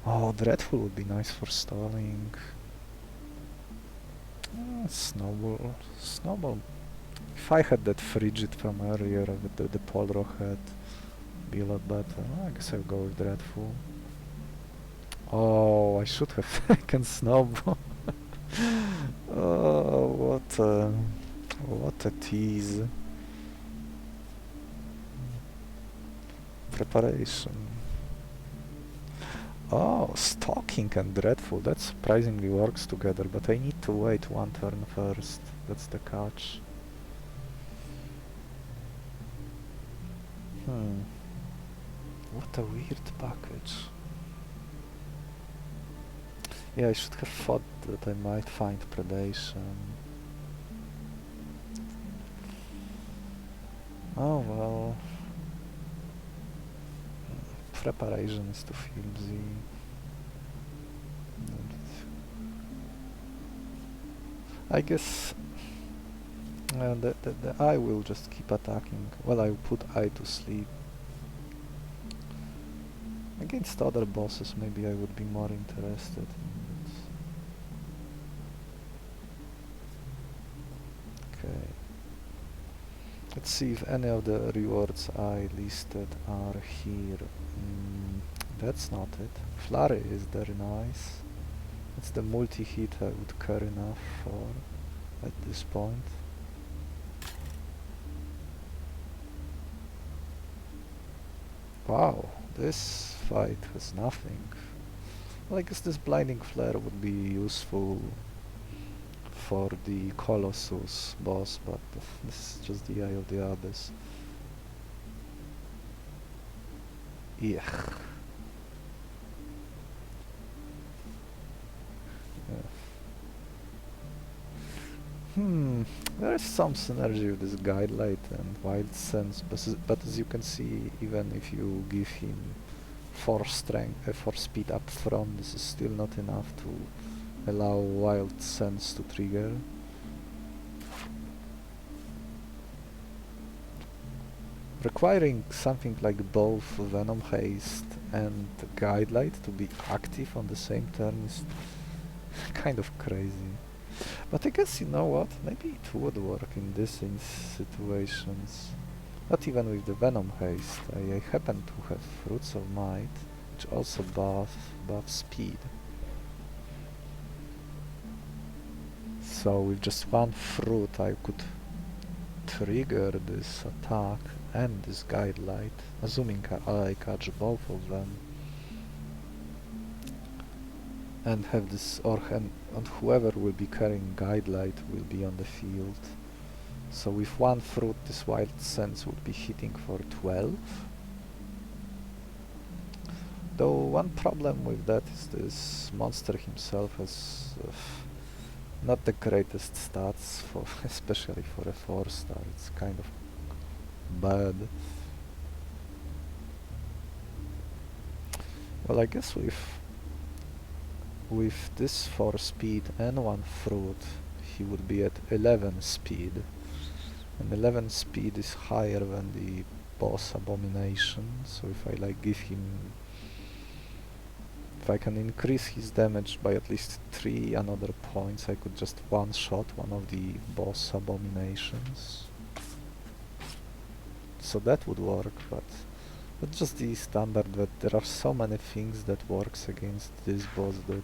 Oh, Dreadful would be nice for stalling. Snowball. Snowball. If I had that Frigid from earlier with the Polro head, it'd be a lot better. I guess I'll go with Dreadful. Oh, I should have taken Snowball. Oh, what a tease. Preparation. Oh, Stalking and Dreadful, that surprisingly works together, but I need to wait 1 turn first. That's the catch. What a weird package. Yeah, I should have thought that I might find Predation. Oh well. Preparation is too flimsy. I guess the eye will just keep attacking. Well, I will put eye to sleep. Against other bosses, maybe I would be more interested. Okay. Let's see if any of the rewards I listed are here. That's not it. Flurry is very nice. It's the multi-hit I would care enough for at this point. Wow, this fight has nothing. Well, I guess this blinding flare would be useful for the Colossus boss, but this is just the Eye of the Abyss. Yeah. There is some synergy with this Guide Light and Wild Sense, but as you can see, even if you give him 4 strength, 4 speed up front, this is still not enough to allow Wild Sense to trigger. Requiring something like both Venom Haste and Guide Light to be active on the same turn is kind of crazy. But I guess, you know what, maybe it would work in these situations. Not even with the Venom Haste. I happen to have Fruits of Might, which also buff speed. So with just one fruit I could trigger this attack and this Guide Light, assuming I catch both of them. And have this, and whoever will be carrying Guide Light will be on the field. So with one fruit this Wild Sense would be hitting for 12. Though one problem with that is this monster himself has not the greatest stats, for especially for a 4-star, it's kind of bad. Well, I guess with this 4 speed and 1 fruit, he would be at 11 speed. And 11 speed is higher than the boss Abomination, so if I give him... If I can increase his damage by at least 3 another points, I could just one-shot one of the boss Abominations. So that would work, but just the standard that there are so many things that works against this boss that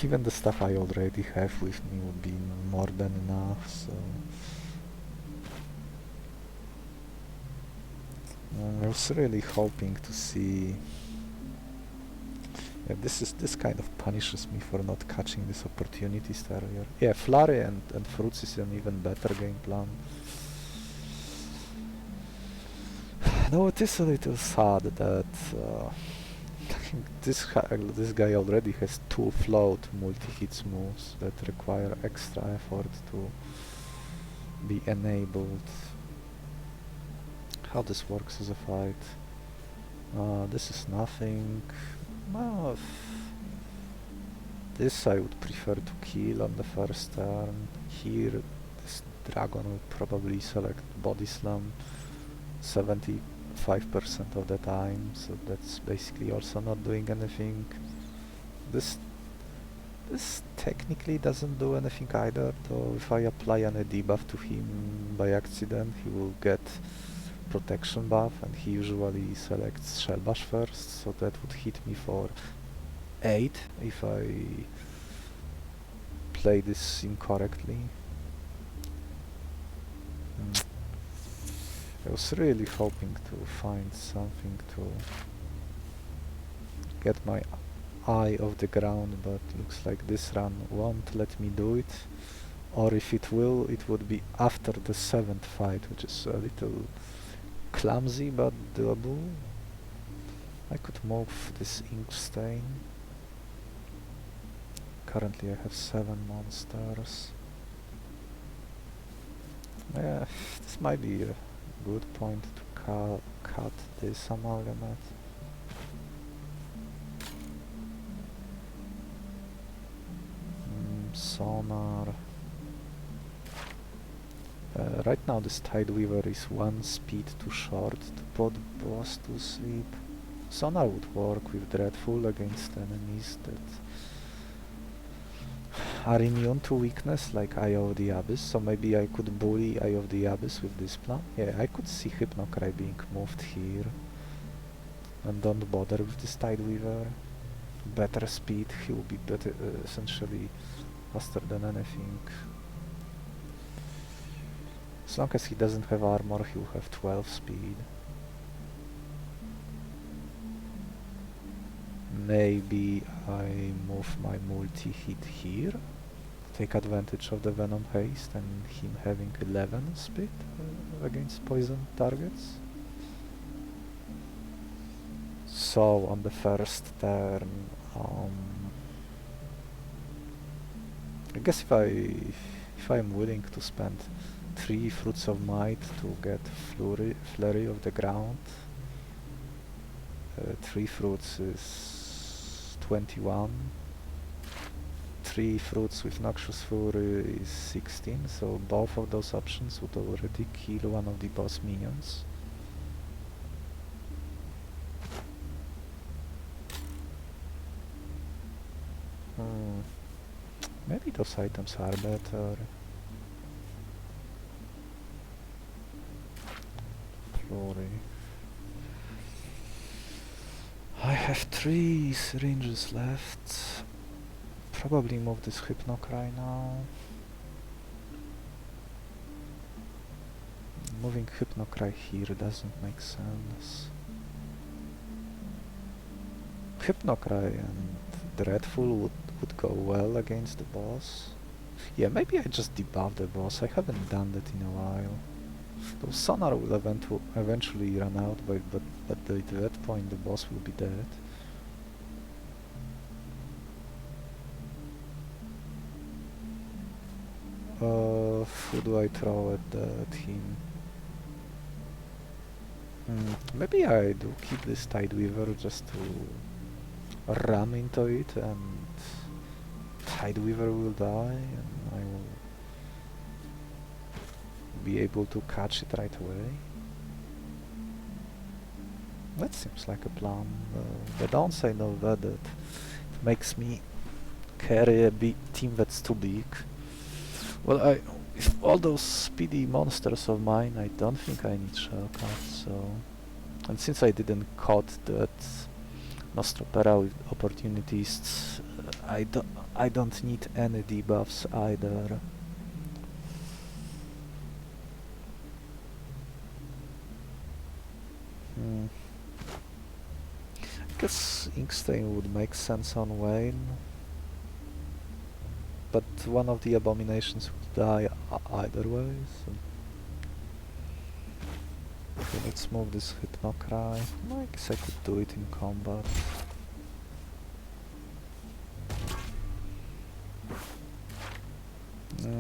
even the stuff I already have with me would be more than enough, so... I was really hoping to see... Yeah, this kind of punishes me for not catching these opportunities earlier. Yeah, Flurry and Fruits is an even better game plan. No, it is a little sad that this guy already has 2 float multi-hits moves that require extra effort to be enabled. How this works as a fight? This is nothing. Well, this I would prefer to kill on the first turn. Here, this dragon would probably select Body Slam 75% of the time, so that's basically also not doing anything. This technically doesn't do anything either, though if I apply any debuff to him by accident, he will get protection buff, and he usually selects Shell Bash first, so that would hit me for 8 if I play this incorrectly. I was really hoping to find something to get my eye off the ground, but looks like this run won't let me do it, or if it will, it would be after the 7th fight, which is a little clumsy but doable. I could move this ink stain. Currently I have 7 monsters. Yeah, this might be a good point to cut this amalgamate. Sonar. Right now this Tideweaver is one speed too short to put boss to sleep. Sonar would work with Dreadful against enemies that are immune to weakness, like Eye of the Abyss, so maybe I could bully Eye of the Abyss with this plan. Yeah, I could see Hypnocry being moved here. And don't bother with this Tideweaver. Better speed, he will be better, essentially faster than anything. As long as he doesn't have armor, he will have 12 speed. Maybe I move my multi-hit here, take advantage of the Venom haste and him having 11 speed against poison targets. So on the first turn, I guess if I'm willing to spend 3 Fruits of Might to get Flurry of the Ground, 3 fruits is 21. 3 fruits with Noxious Fury is 16, so both of those options would already kill one of the boss minions. Maybe those items are better. Flurry. I have 3 syringes left. Probably move this Hypnocry now. Moving Hypnocry here doesn't make sense. Hypnocry and Dreadful would go well against the boss. Yeah, maybe I just debuff the boss. I haven't done that in a while. Though Sonar will eventually run out, but at that point the boss will be dead. Who do I throw at him? Maybe I do keep this Tideweaver just to ram into it, and Tideweaver will die and I will be able to catch it right away. That seems like a plan. The downside of that it makes me carry a big team that's too big. Well, with all those speedy monsters of mine, I don't think I need shellcut, so... And since I didn't cut that Nostroptera with Opportunists, I don't need any debuffs either. I guess Inkstain would make sense on Wayne, but one of the abominations would die either way, so... Okay, let's move this Hypnocry. I guess I could do it in combat.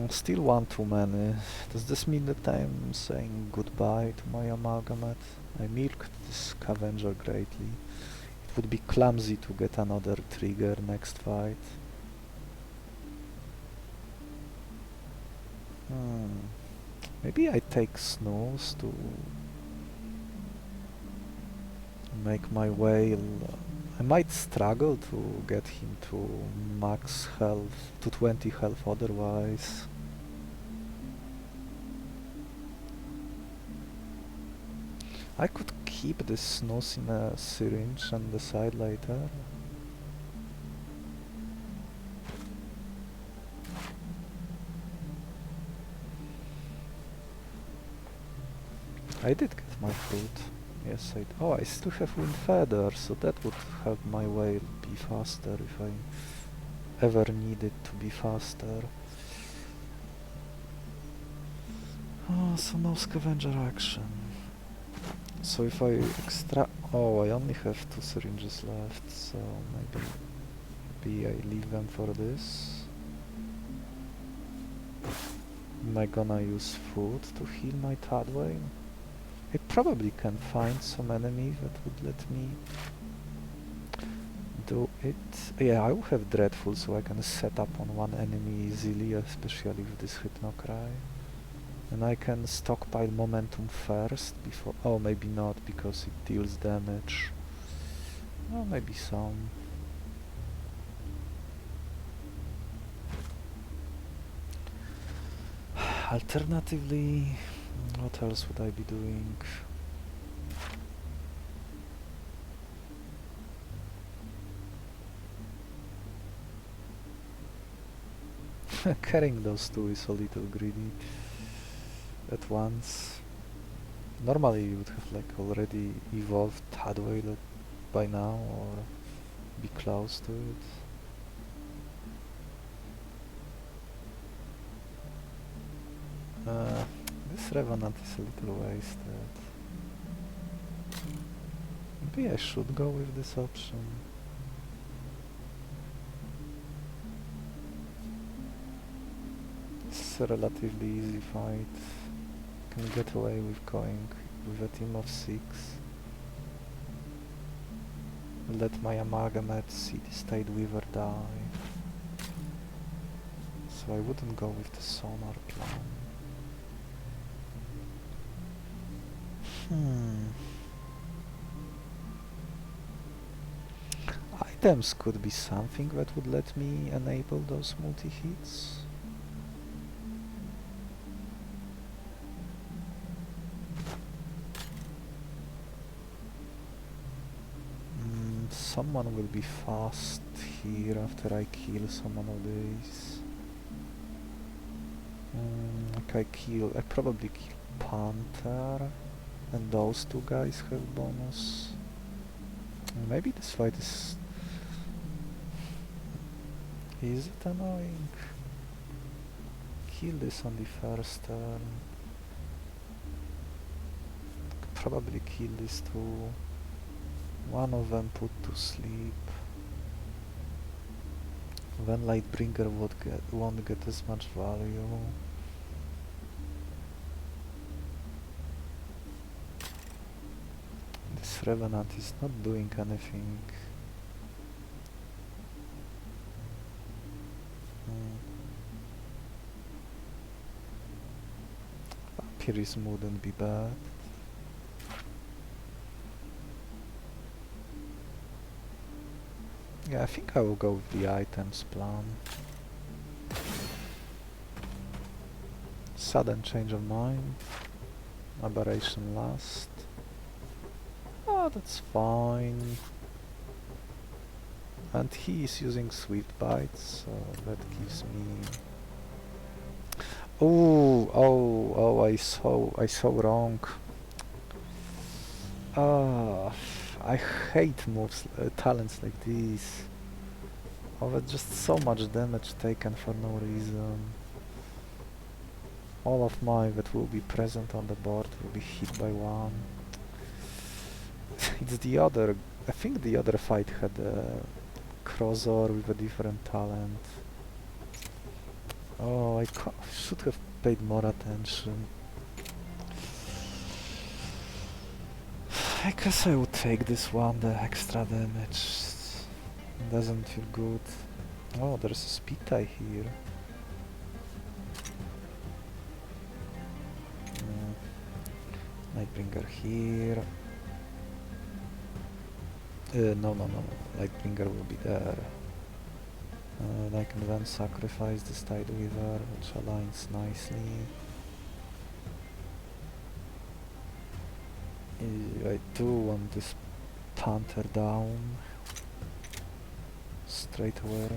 Still one too many. Does this mean that I'm saying goodbye to my amalgamate? I milked this Scavenger greatly. It would be clumsy to get another trigger next fight. Maybe I take Snooze to make my way. I might struggle to get him to max health, to 20 health otherwise. I could keep this Snooze in a syringe and decide later. I did get my fruit. Yes, oh, I still have Wind Feather, so that would help my way be faster if I ever needed to be faster. Oh, so no Scavenger action. So if I oh, I only have 2 syringes left, so maybe I leave them for this. am I gonna use food to heal my Tadwhale? I probably can find some enemy that would let me do it. Yeah, I will have Dreadful, so I can set up on one enemy easily, especially with this Hypnocry. And I can stockpile momentum first before... Oh, maybe not, because it deals damage. Well, maybe some. Alternatively, what else would I be doing? Carrying those two is a little greedy at once. Normally you would have like already evolved Tadwhale by now or be close to it. This Revenant is a little wasted. Maybe I should go with this option. It's a relatively easy fight. Can get away with going with a team of 6. Let my Amalgamate City-State Weaver die. So I wouldn't go with the Sonar plan. Items could be something that would let me enable those multi-hits. Someone will be fast here after I kill someone of these. I probably kill Panther, and those two guys have bonus. Maybe this fight is... Is it annoying? Kill this on the first turn. Could probably kill these two. One of them put to sleep. Then Lightbringer won't get as much value. This Revenant is not doing anything. Vampirism wouldn't be bad. Yeah, I think I will go with the items plan. Sudden change of mind. Aberration last. Oh, that's fine. And he is using Swift Bites, so that gives me... Oh, I saw wrong. I hate moves, talents like these. Oh, that's just so much damage taken for no reason. All of mine that will be present on the board will be hit by one. It's the other... I think the other fight had a Crozor with a different talent. Oh, I should have paid more attention. I guess I would take this one, the extra damage. Doesn't feel good. Oh, there's a speed tie here. Lightbringer here. No. Lightbringer will be there. I can then sacrifice this Tideweaver, which aligns nicely. I do want this Panther down straight away.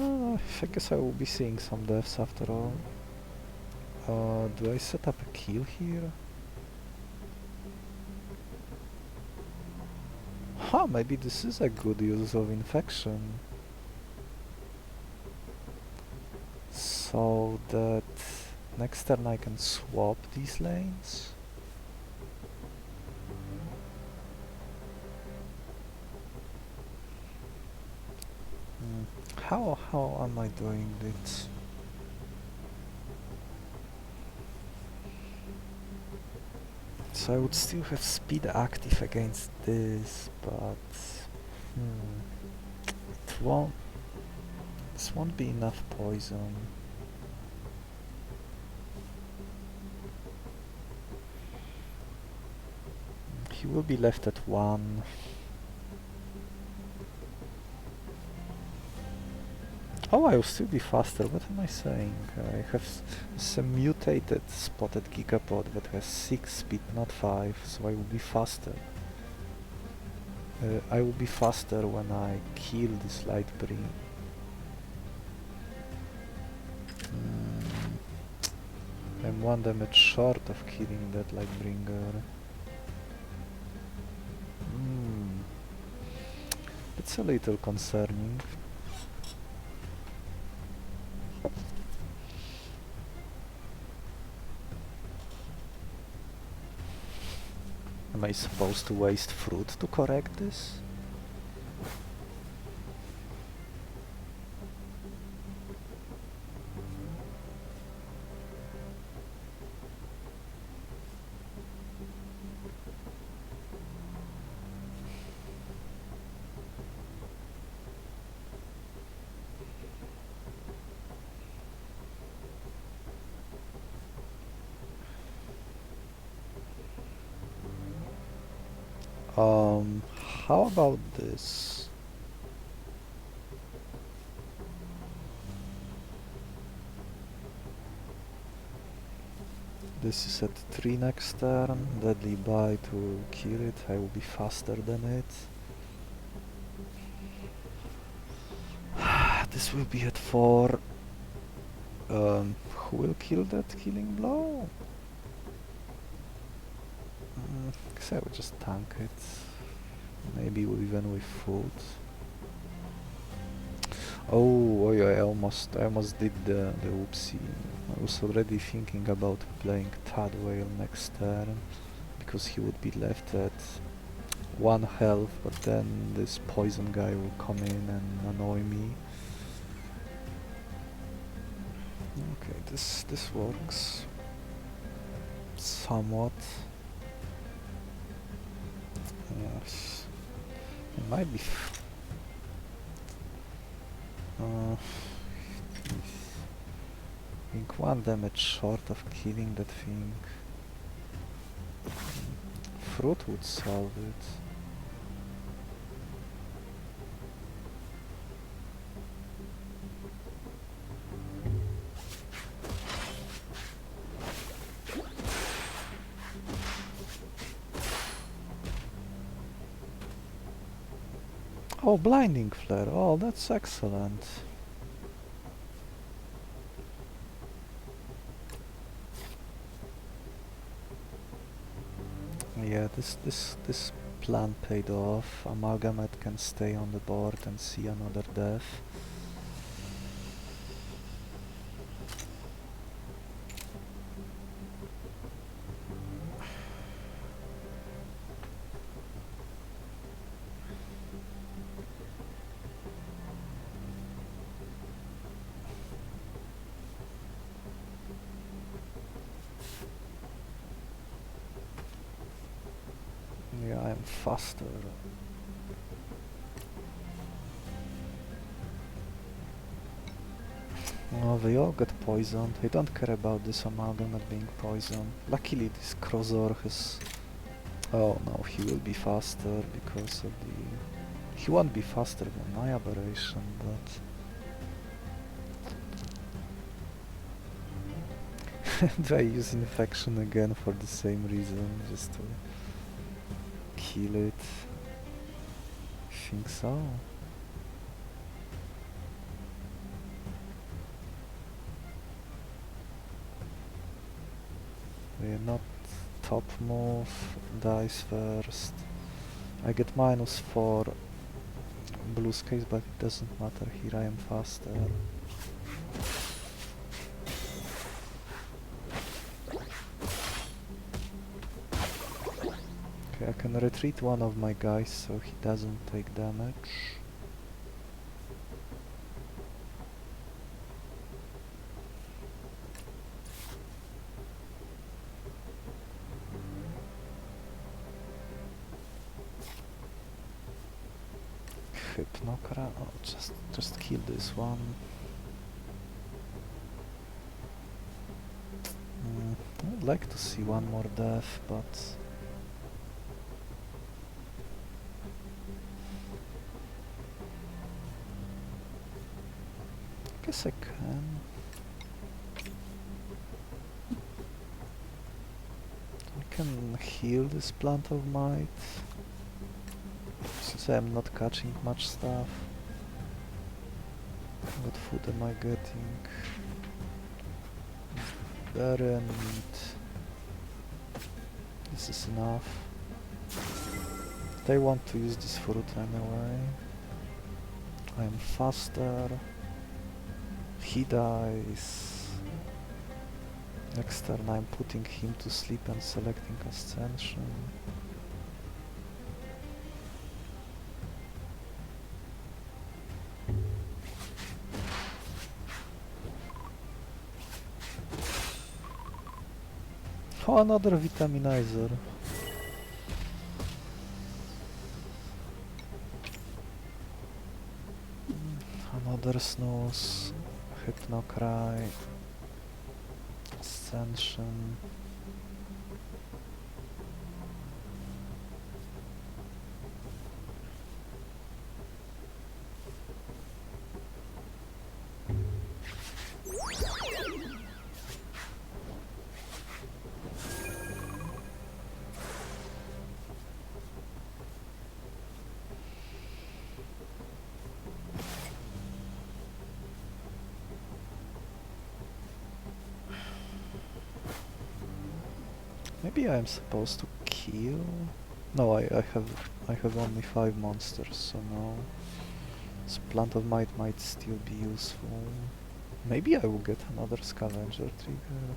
I guess I will be seeing some deaths after all. Do I set up a kill here? Huh, maybe this is a good use of infection. So that next turn I can swap these lanes. How am I doing it? So I would still have speed active against this, but it won't. This won't be enough poison. He will be left at 1. Oh, I will still be faster. What am I saying? I have some mutated spotted gigapod that has 6 speed, not 5, so I will be faster. I will be faster when I kill this light bring. I'm 1 damage short of killing that Lightbringer. It's a little concerning. Am I supposed to waste fruit to correct this? How about this? This is at 3 next turn, deadly bite to kill it, I will be faster than it. This will be at 4. Who will kill that killing blow? I will just tank it. Maybe even with food. Oh, I almost did the whoopsie. I was already thinking about playing Tadwhale next turn, because he would be left at 1 health, but then this poison guy will come in and annoy me. Okay, this works somewhat. Yes, it might be. I think 1 damage short of killing that thing. Fruit would solve it. Oh, blinding flare. Oh, that's excellent. Yeah, this plan paid off. Amalgamate can stay on the board and see another death. Yeah, I am faster. Oh, they all get poisoned. I don't care about this amalgamate being poisoned. Luckily this Crozor has... Oh no, he will be faster because of the... He won't be faster than my Aberration, but... Do I use Infection again for the same reason, just to kill it? I think so. We're not top move, dice first. I get -4 blue skies, but it doesn't matter, here I am faster. Okay, I can retreat one of my guys so he doesn't take damage. Hypnocra. Oh, just kill this one. I would like to see one more death, but I guess I can. I can heal this plant of might, since I am not catching much stuff. What food am I getting? Berry and meat. This is enough. They want to use this fruit anyway. I am faster. He dies. Next turn I'm putting him to sleep and selecting Ascension. Oh, another vitaminizer. Another snooze. Hypnocry. Ascension. Maybe I am supposed to kill? No, I have only 5 monsters, so no. This plant of might still be useful. Maybe I will get another scavenger trigger.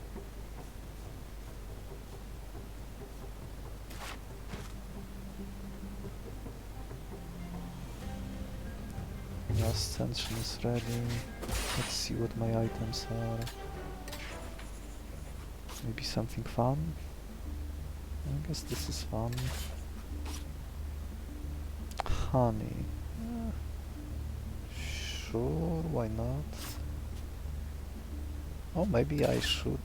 The Ascension is ready. Let's see what my items are. Maybe something fun? I guess this is fun. Honey. Sure, why not? Oh, maybe I should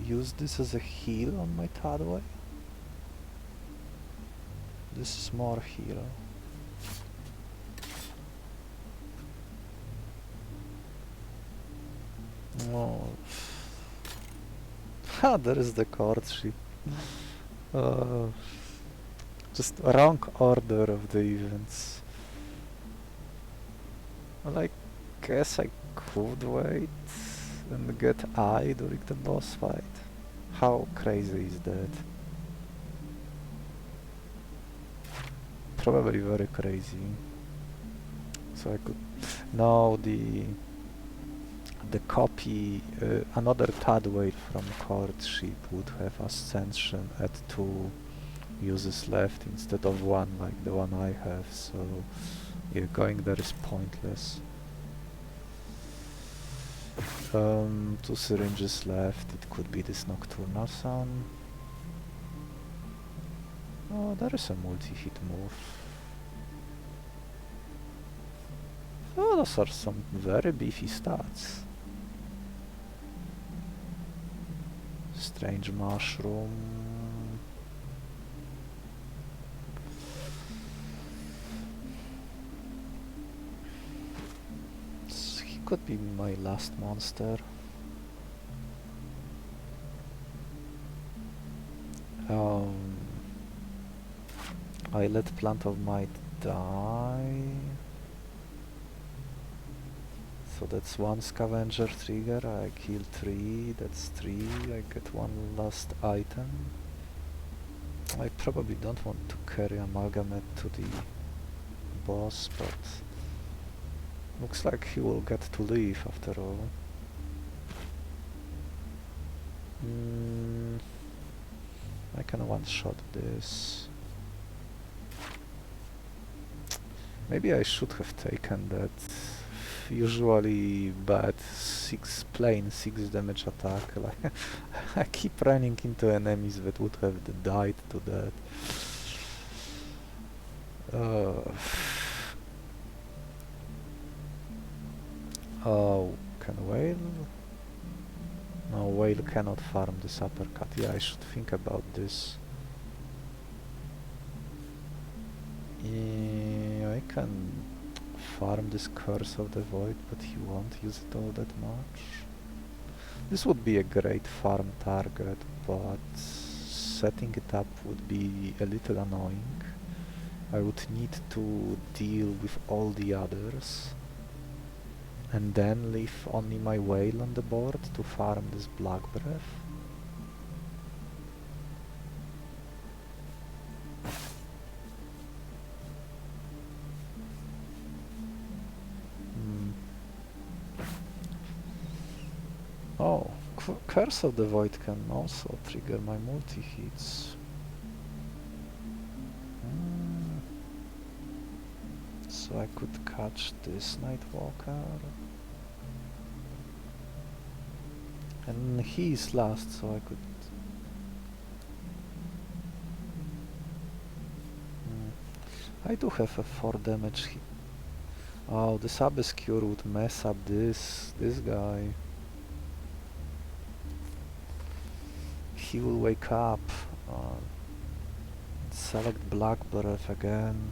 use this as a heal on my Tadwhale. This is more heal. Oh. Ha, there is the courtship. Just wrong order of the events. Well, I guess I could wait and get eye during the boss fight. How crazy is that? Probably very crazy. So I could... No, the copy, another Tadwhale from Courtship would have Ascension at 2 uses left instead of 1 like the one I have, so yeah, going there is pointless. 2 syringes left, it could be this Nocturnal Sun. Oh, there is a multi-hit move. Oh, those are some very beefy stats. Strange mushroom. He could be my last monster. I let Plant of Might die. So that's 1 scavenger trigger, I kill 3, that's 3, I get 1 last item. I probably don't want to carry Amalgamate to the boss, but looks like he will get to leave after all. I can one-shot this. Maybe I should have taken that usually bad plain 6 damage attack. Like I keep running into enemies that would have died to that. Can whale? No, whale cannot farm this uppercut. Yeah, I should think about this. Yeah, I can farm this Curse of the Void, but he won't use it all that much. This would be a great farm target, but setting it up would be a little annoying. I would need to deal with all the others and then leave only my whale on the board to farm this Black Breath. Oh, Curse of the Void can also trigger my multi-hits. So I could catch this Nightwalker. And he's last, so I could... I do have a 4 damage hit. Oh, this Abyss Cure would mess up this guy. He will wake up. Select Black Breath again.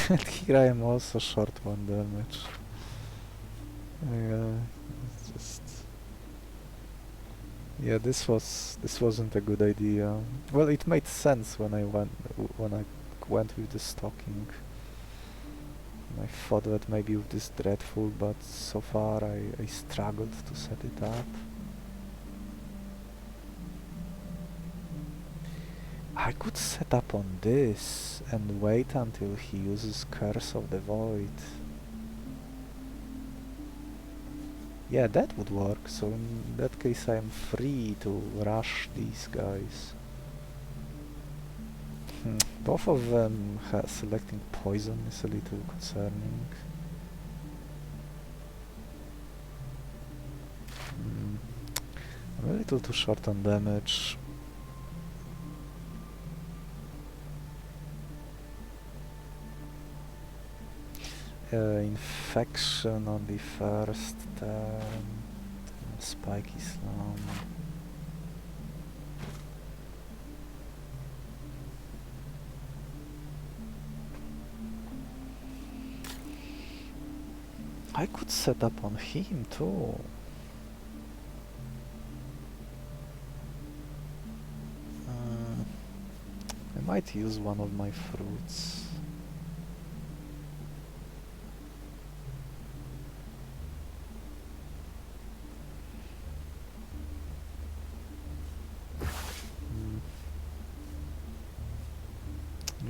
And here I am also short 1 damage. Yeah, it's just... Yeah, this wasn't a good idea. Well, it made sense when I went with the stocking. I thought that maybe with this dreadful, but so far I struggled to set it up. I could set up on this and wait until he uses Curse of the Void. Yeah, that would work, so in that case I am free to rush these guys. Both of them selecting poison is a little concerning. I'm a little too short on damage. Infection on the first turn. Spiky Slam. I could set up on him too. I might use one of my fruits.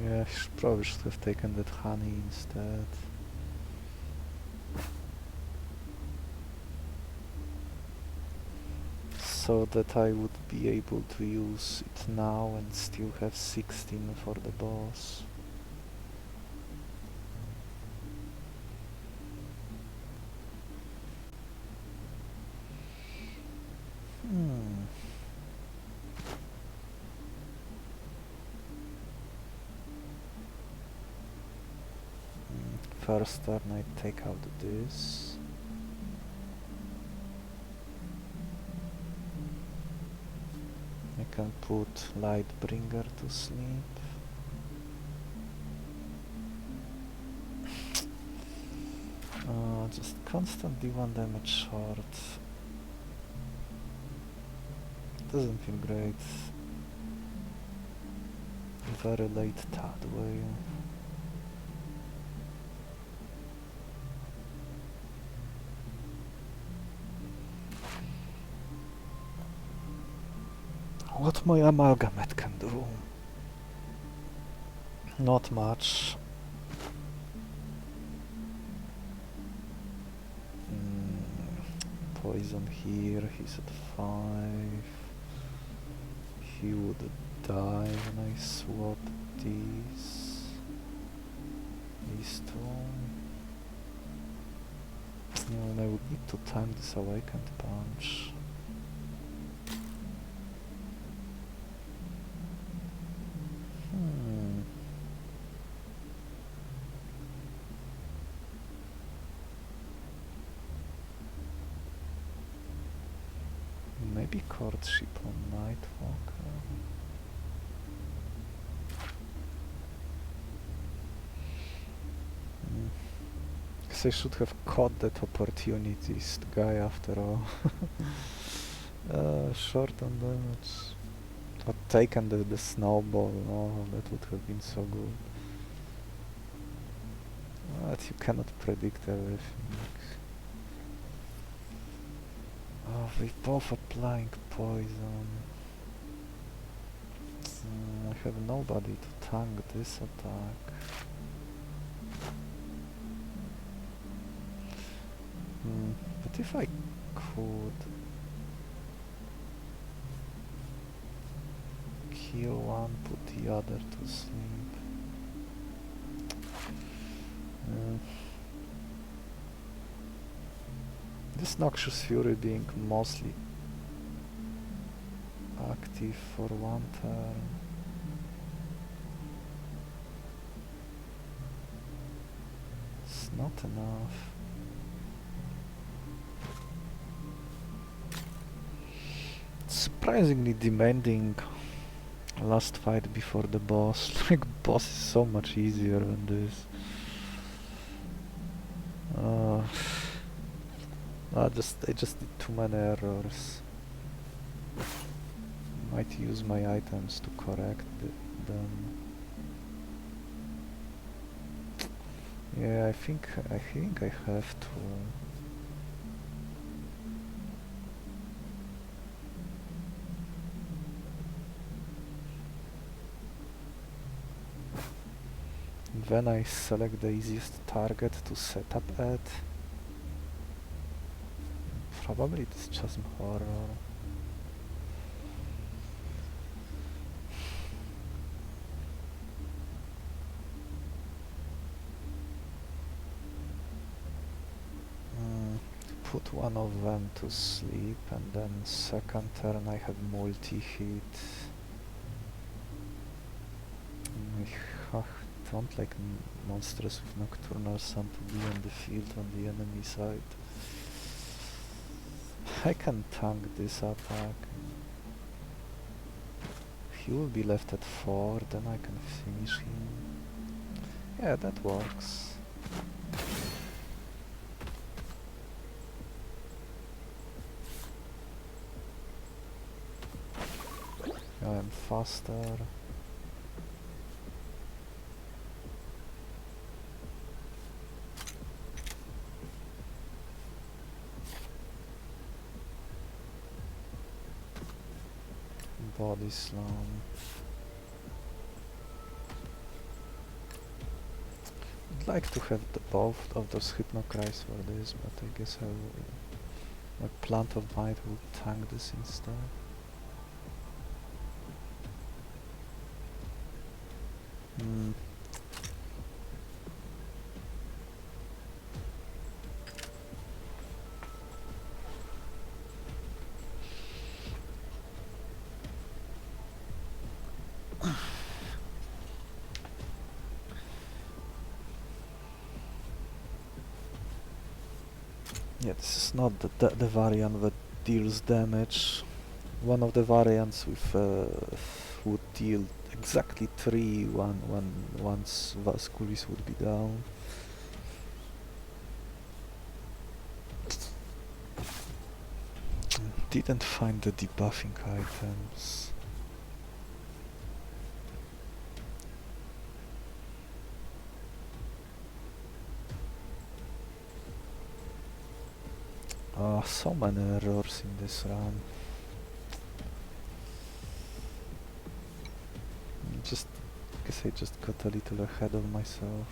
Yeah, I probably should have taken that honey instead. So that I would be able to use it now and still have 16 for the boss. First turn I take out this. I can put Lightbringer to sleep. Just constantly 1 damage short. Doesn't feel great. Very late Tadwhale. What my amalgamate can do? Not much. Poison here, he's at 5. He would die when I swap these two. And I would need to time this Awakened Punch. Maybe courtship on Nightwalker. Guess I should have caught that opportunist guy after all. Short on damage. Or taken the snowball. Oh, that would have been so good. But you cannot predict everything. Oh, they both applying poison. I have nobody to tank this attack. But if I could kill one, put the other to sleep. This Noxious Fury being mostly active for one turn. It's not enough. Surprisingly demanding last fight before the boss. Like, boss is so much easier than this. I just did too many errors. Might use my items to correct them. Yeah, I think I have to. Then I select the easiest target to set up at. Probably it's Chasm Horror. Put one of them to sleep, and then second turn I have multi-hit. I don't like monsters with Nocturnal Sun to be on the field on the enemy side. I can tank this attack. He will be left at 4, then I can finish him. Yeah, that works. I am faster. Body slam. I'd like to have both of those Hypnocries for this, but I guess I will. My Plant of Might will tank this instead. Yeah, this is not the variant that deals damage. One of the variants with would deal exactly 3 once Vasculis would be down. Didn't find the debuffing items. So many errors in this run. Guess I just got a little ahead of myself.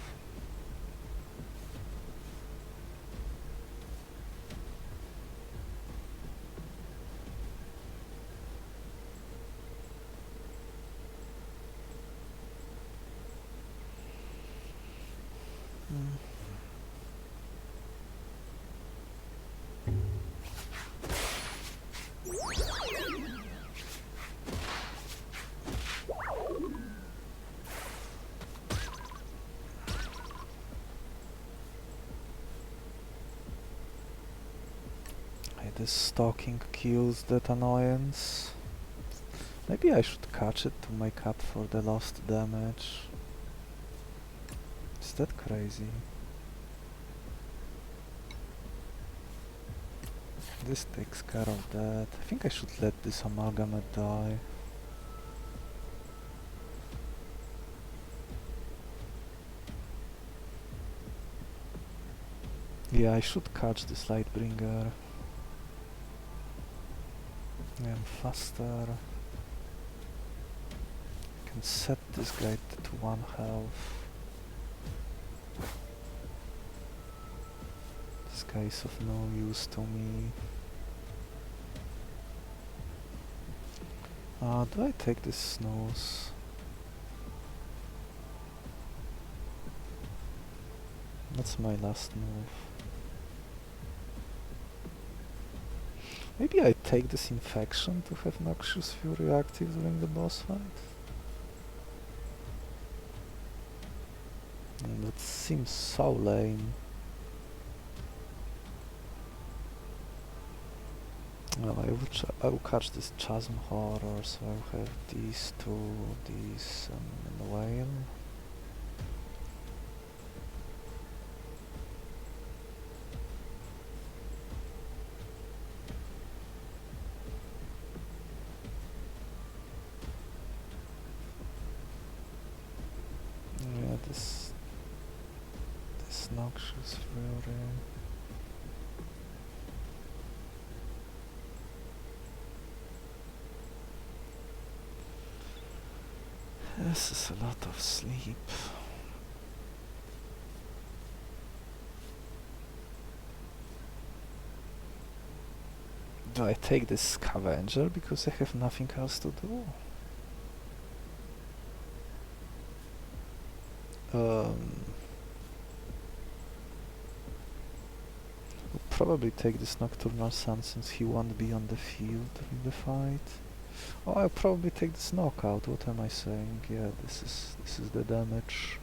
this stalking kills that annoyance. Maybe I should catch it to make up for the lost damage. Is that crazy? This takes care of that. I think I should let this amalgamate die. Yeah, I should catch this Lightbringer. I'm faster. I can set this guy to 1 health. This guy is of no use to me. Do I take this snooze? That's my last move. Maybe I take this infection to have Noxious Fury active during the boss fight? That seems so lame. Well, I will catch this Chasm Horror, so I'll have these two, these, and the Whale. Yeah, this Noxious Fury. This is a lot of sleep. Do I take this Scavenger because I have nothing else to do? I'll probably take this Nocturnal Sun since he won't be on the field during the fight. Oh, I'll probably take this knockout. What am I saying? Yeah, this is the damage.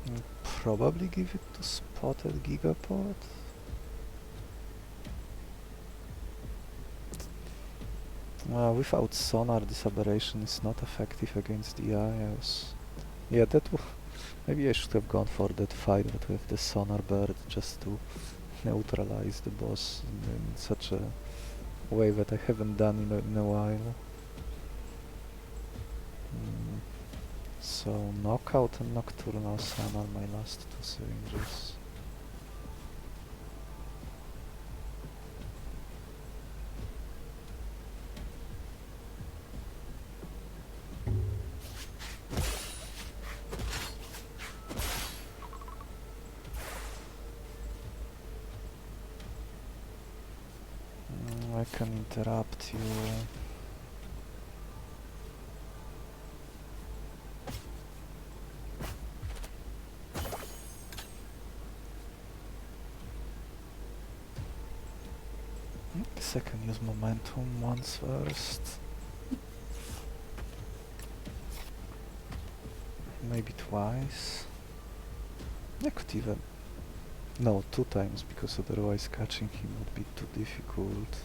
I'll probably give it to Spotted Gigapod. Without Sonar, this Aberration is not effective against the IOs. Yeah, maybe I should have gone for that fight, but with the Sonar Bird just to neutralize the boss in such a way that I haven't done in a while. So Knockout and Nocturnal Sun are my last two syringes. I can interrupt you. I guess I can use momentum once first. Maybe twice. I could even... No, 2 times, because otherwise catching him would be too difficult.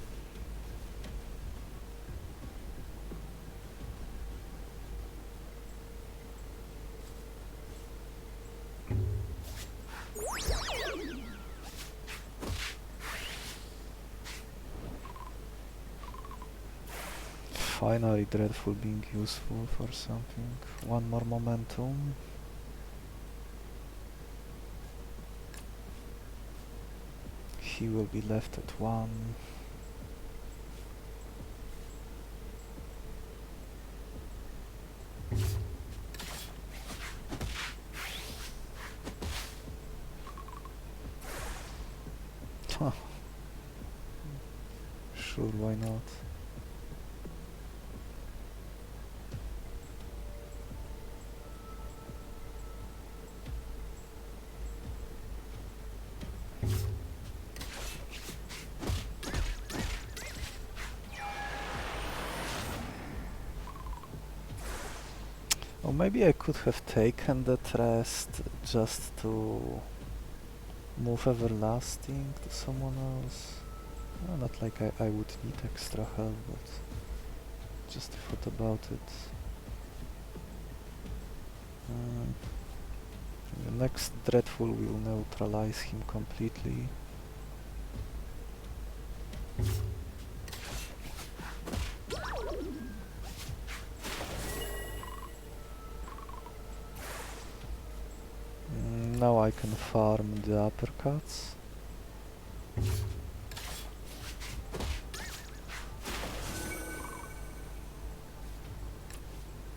Finally, Dreadful being useful for something. 1 more momentum. He will be left at 1. Sure, why not? Maybe I could have taken that rest just to move Everlasting to someone else. Well, not like I would need extra help, but just thought about it. The next Dreadful will neutralize him completely. Now I can farm the uppercuts.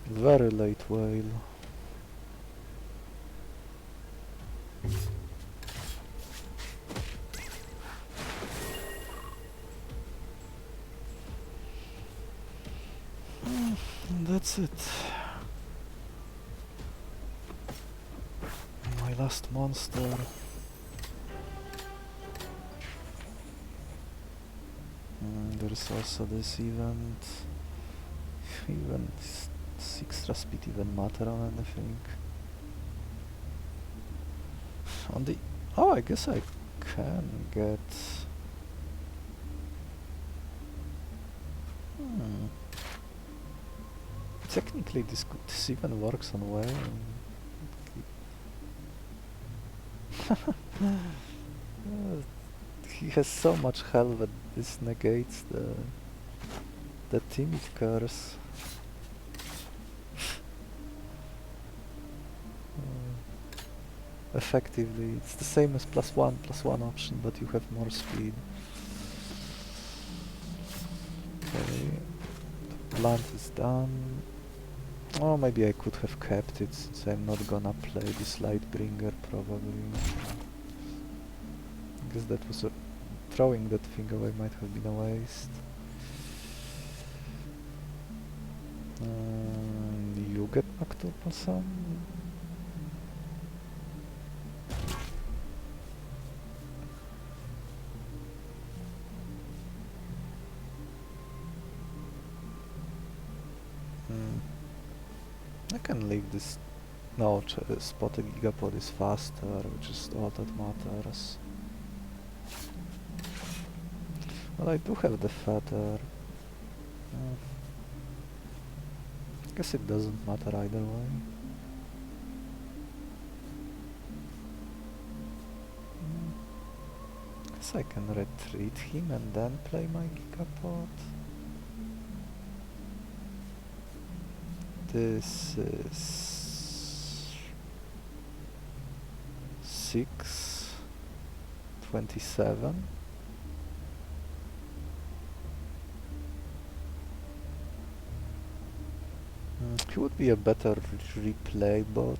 Very late whale. And that's it. My last monster. There's also this event. Even 6 speed even matter on anything. On the... Oh, I guess I can get... Technically this even works on whale. He has so much health that this negates the timid curse. Effectively, it's the same as +1 option, but you have more speed. Okay, the plant is done. Oh, maybe I could have kept it since I'm not gonna play this Lightbringer probably. I guess that was throwing that thing away might have been a waste. You get Nocturne Sun? I can leave this... No, Spotted Gigapod is faster, which is all that matters. Well, I do have the feather. Guess it doesn't matter either way. Guess I can retreat him and then play my Gigapod. This is 627. He would be a better replay bot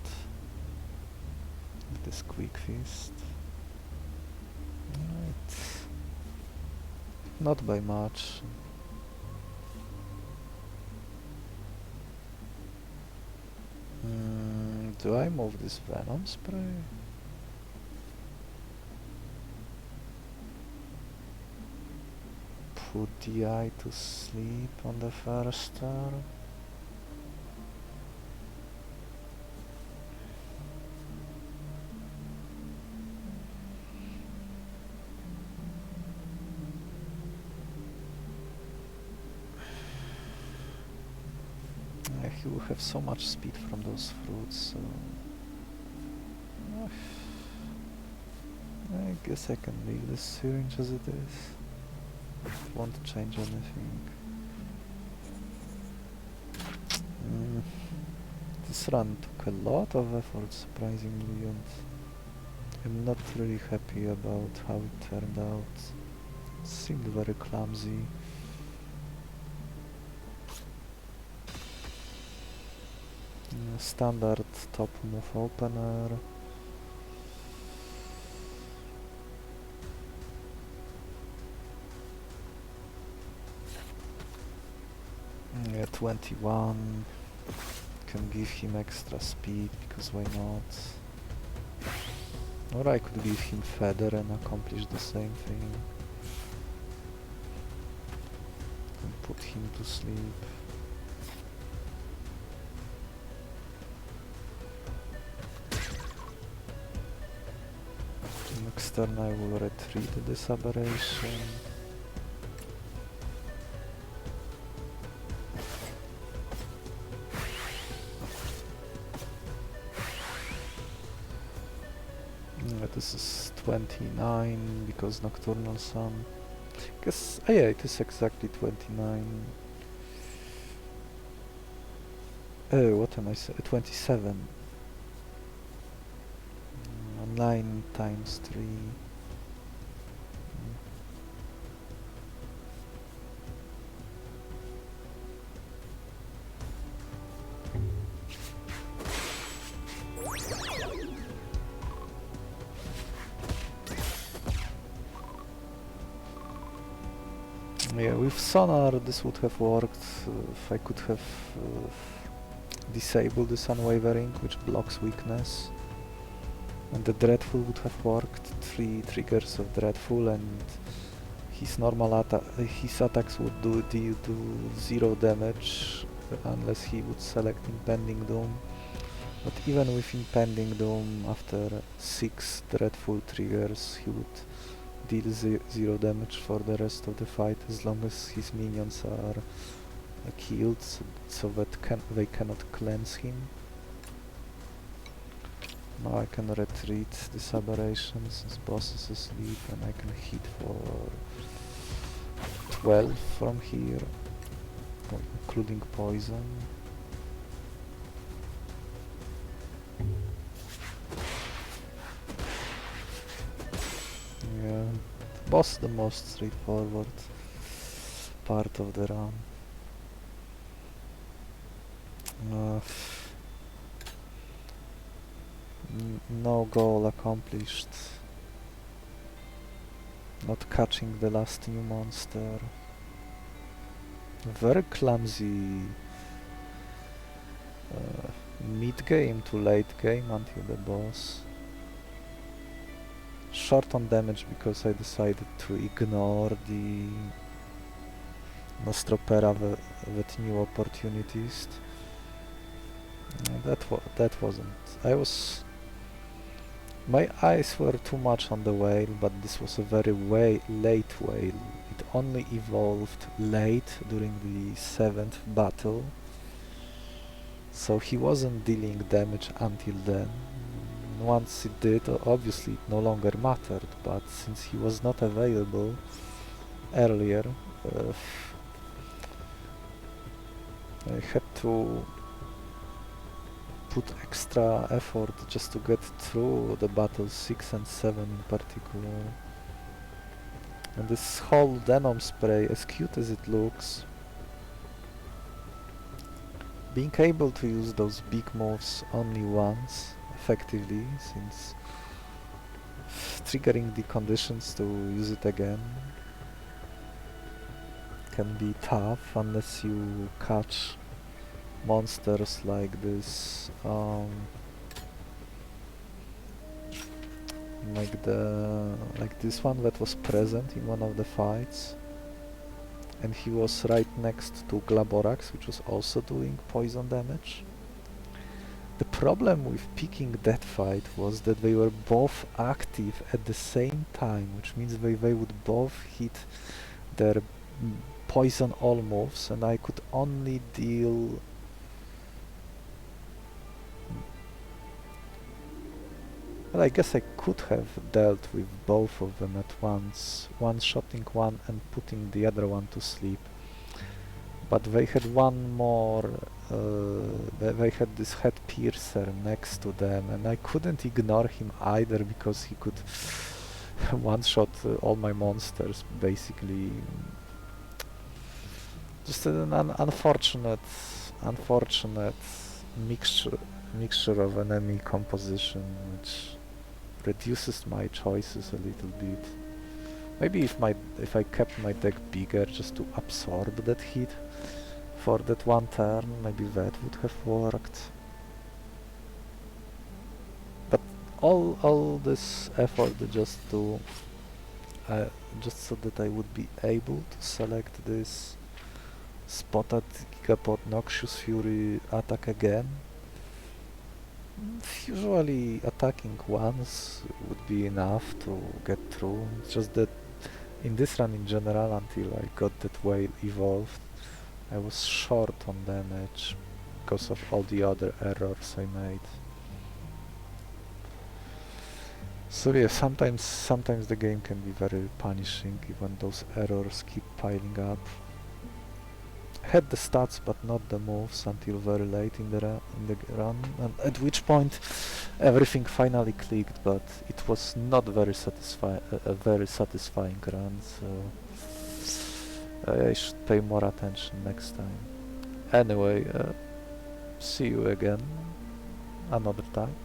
with this Quick Fist. Right. Not by much. Do I move this Venom Spray? Put the eye to sleep on the first turn? He will have so much speed from those fruits, so... I guess I can leave this syringe as it is. It won't change anything. This run took a lot of effort, surprisingly, and I'm not really happy about how it turned out. It seemed very clumsy. Standard top move opener. Yeah, 21. Can give him extra speed, because why not? Or I could give him feather and accomplish the same thing. And put him to sleep. Next turn I will retreat this Aberration. This is 29 because Nocturnal Sun. Guess yeah, it is exactly 29. What am I saying? 27. 9 times 3. Yeah, with Sonar this would have worked if I could have disabled this Unwavering, which blocks weakness. And the Dreadful would have worked. 3 triggers of Dreadful, and his his attacks would deal 0 damage unless he would select Impending Doom. But even with Impending Doom, after 6 Dreadful triggers, he would deal 0 damage for the rest of the fight as long as his minions are killed, so that they cannot cleanse him. Now I can retreat this Aberration since boss is asleep, and I can hit for 12 from here, including poison. Yeah, boss the most straightforward part of the run. No goal accomplished. Not catching the last new monster. Very clumsy mid-game to late game until the boss. Short on damage because I decided to ignore the Nostroptera, that new Opportunist. That wasn't. My eyes were too much on the whale, but this was a very late whale. It only evolved late during the 7th battle, so he wasn't dealing damage until then. Once it did, obviously it no longer mattered, but since he was not available earlier, I had to put extra effort just to get through the battles 6 and 7 in particular. And this whole Denom spray, as cute as it looks, being able to use those big moves only once effectively, since triggering the conditions to use it again can be tough unless you catch monsters like this, like this one that was present in one of the fights, and he was right next to Glaborax, which was also doing poison damage. The problem with picking that fight was that they were both active at the same time, which means they would both hit their poison all moves, and I could only deal well, I guess I could have dealt with both of them at once, one-shotting one and putting the other one to sleep. But they had one more, they had this head piercer next to them, and I couldn't ignore him either because he could one-shot all my monsters, basically. Just an unfortunate mixture of enemy composition, which reduces my choices a little bit. Maybe if I kept my deck bigger just to absorb that hit for that one turn, maybe that would have worked. But all this effort just so that I would be able to select this spotted Gigapod Noxious Fury attack again. Usually attacking once would be enough to get through. It's just that in this run in general, until I got that whale evolved, I was short on damage because of all the other errors I made. So yeah, sometimes the game can be very punishing when those errors keep piling up. Had the stats but not the moves until very late in the run, and at which point everything finally clicked, but it was not very a very satisfying run, so I should pay more attention next time. Anyway, see you again another time.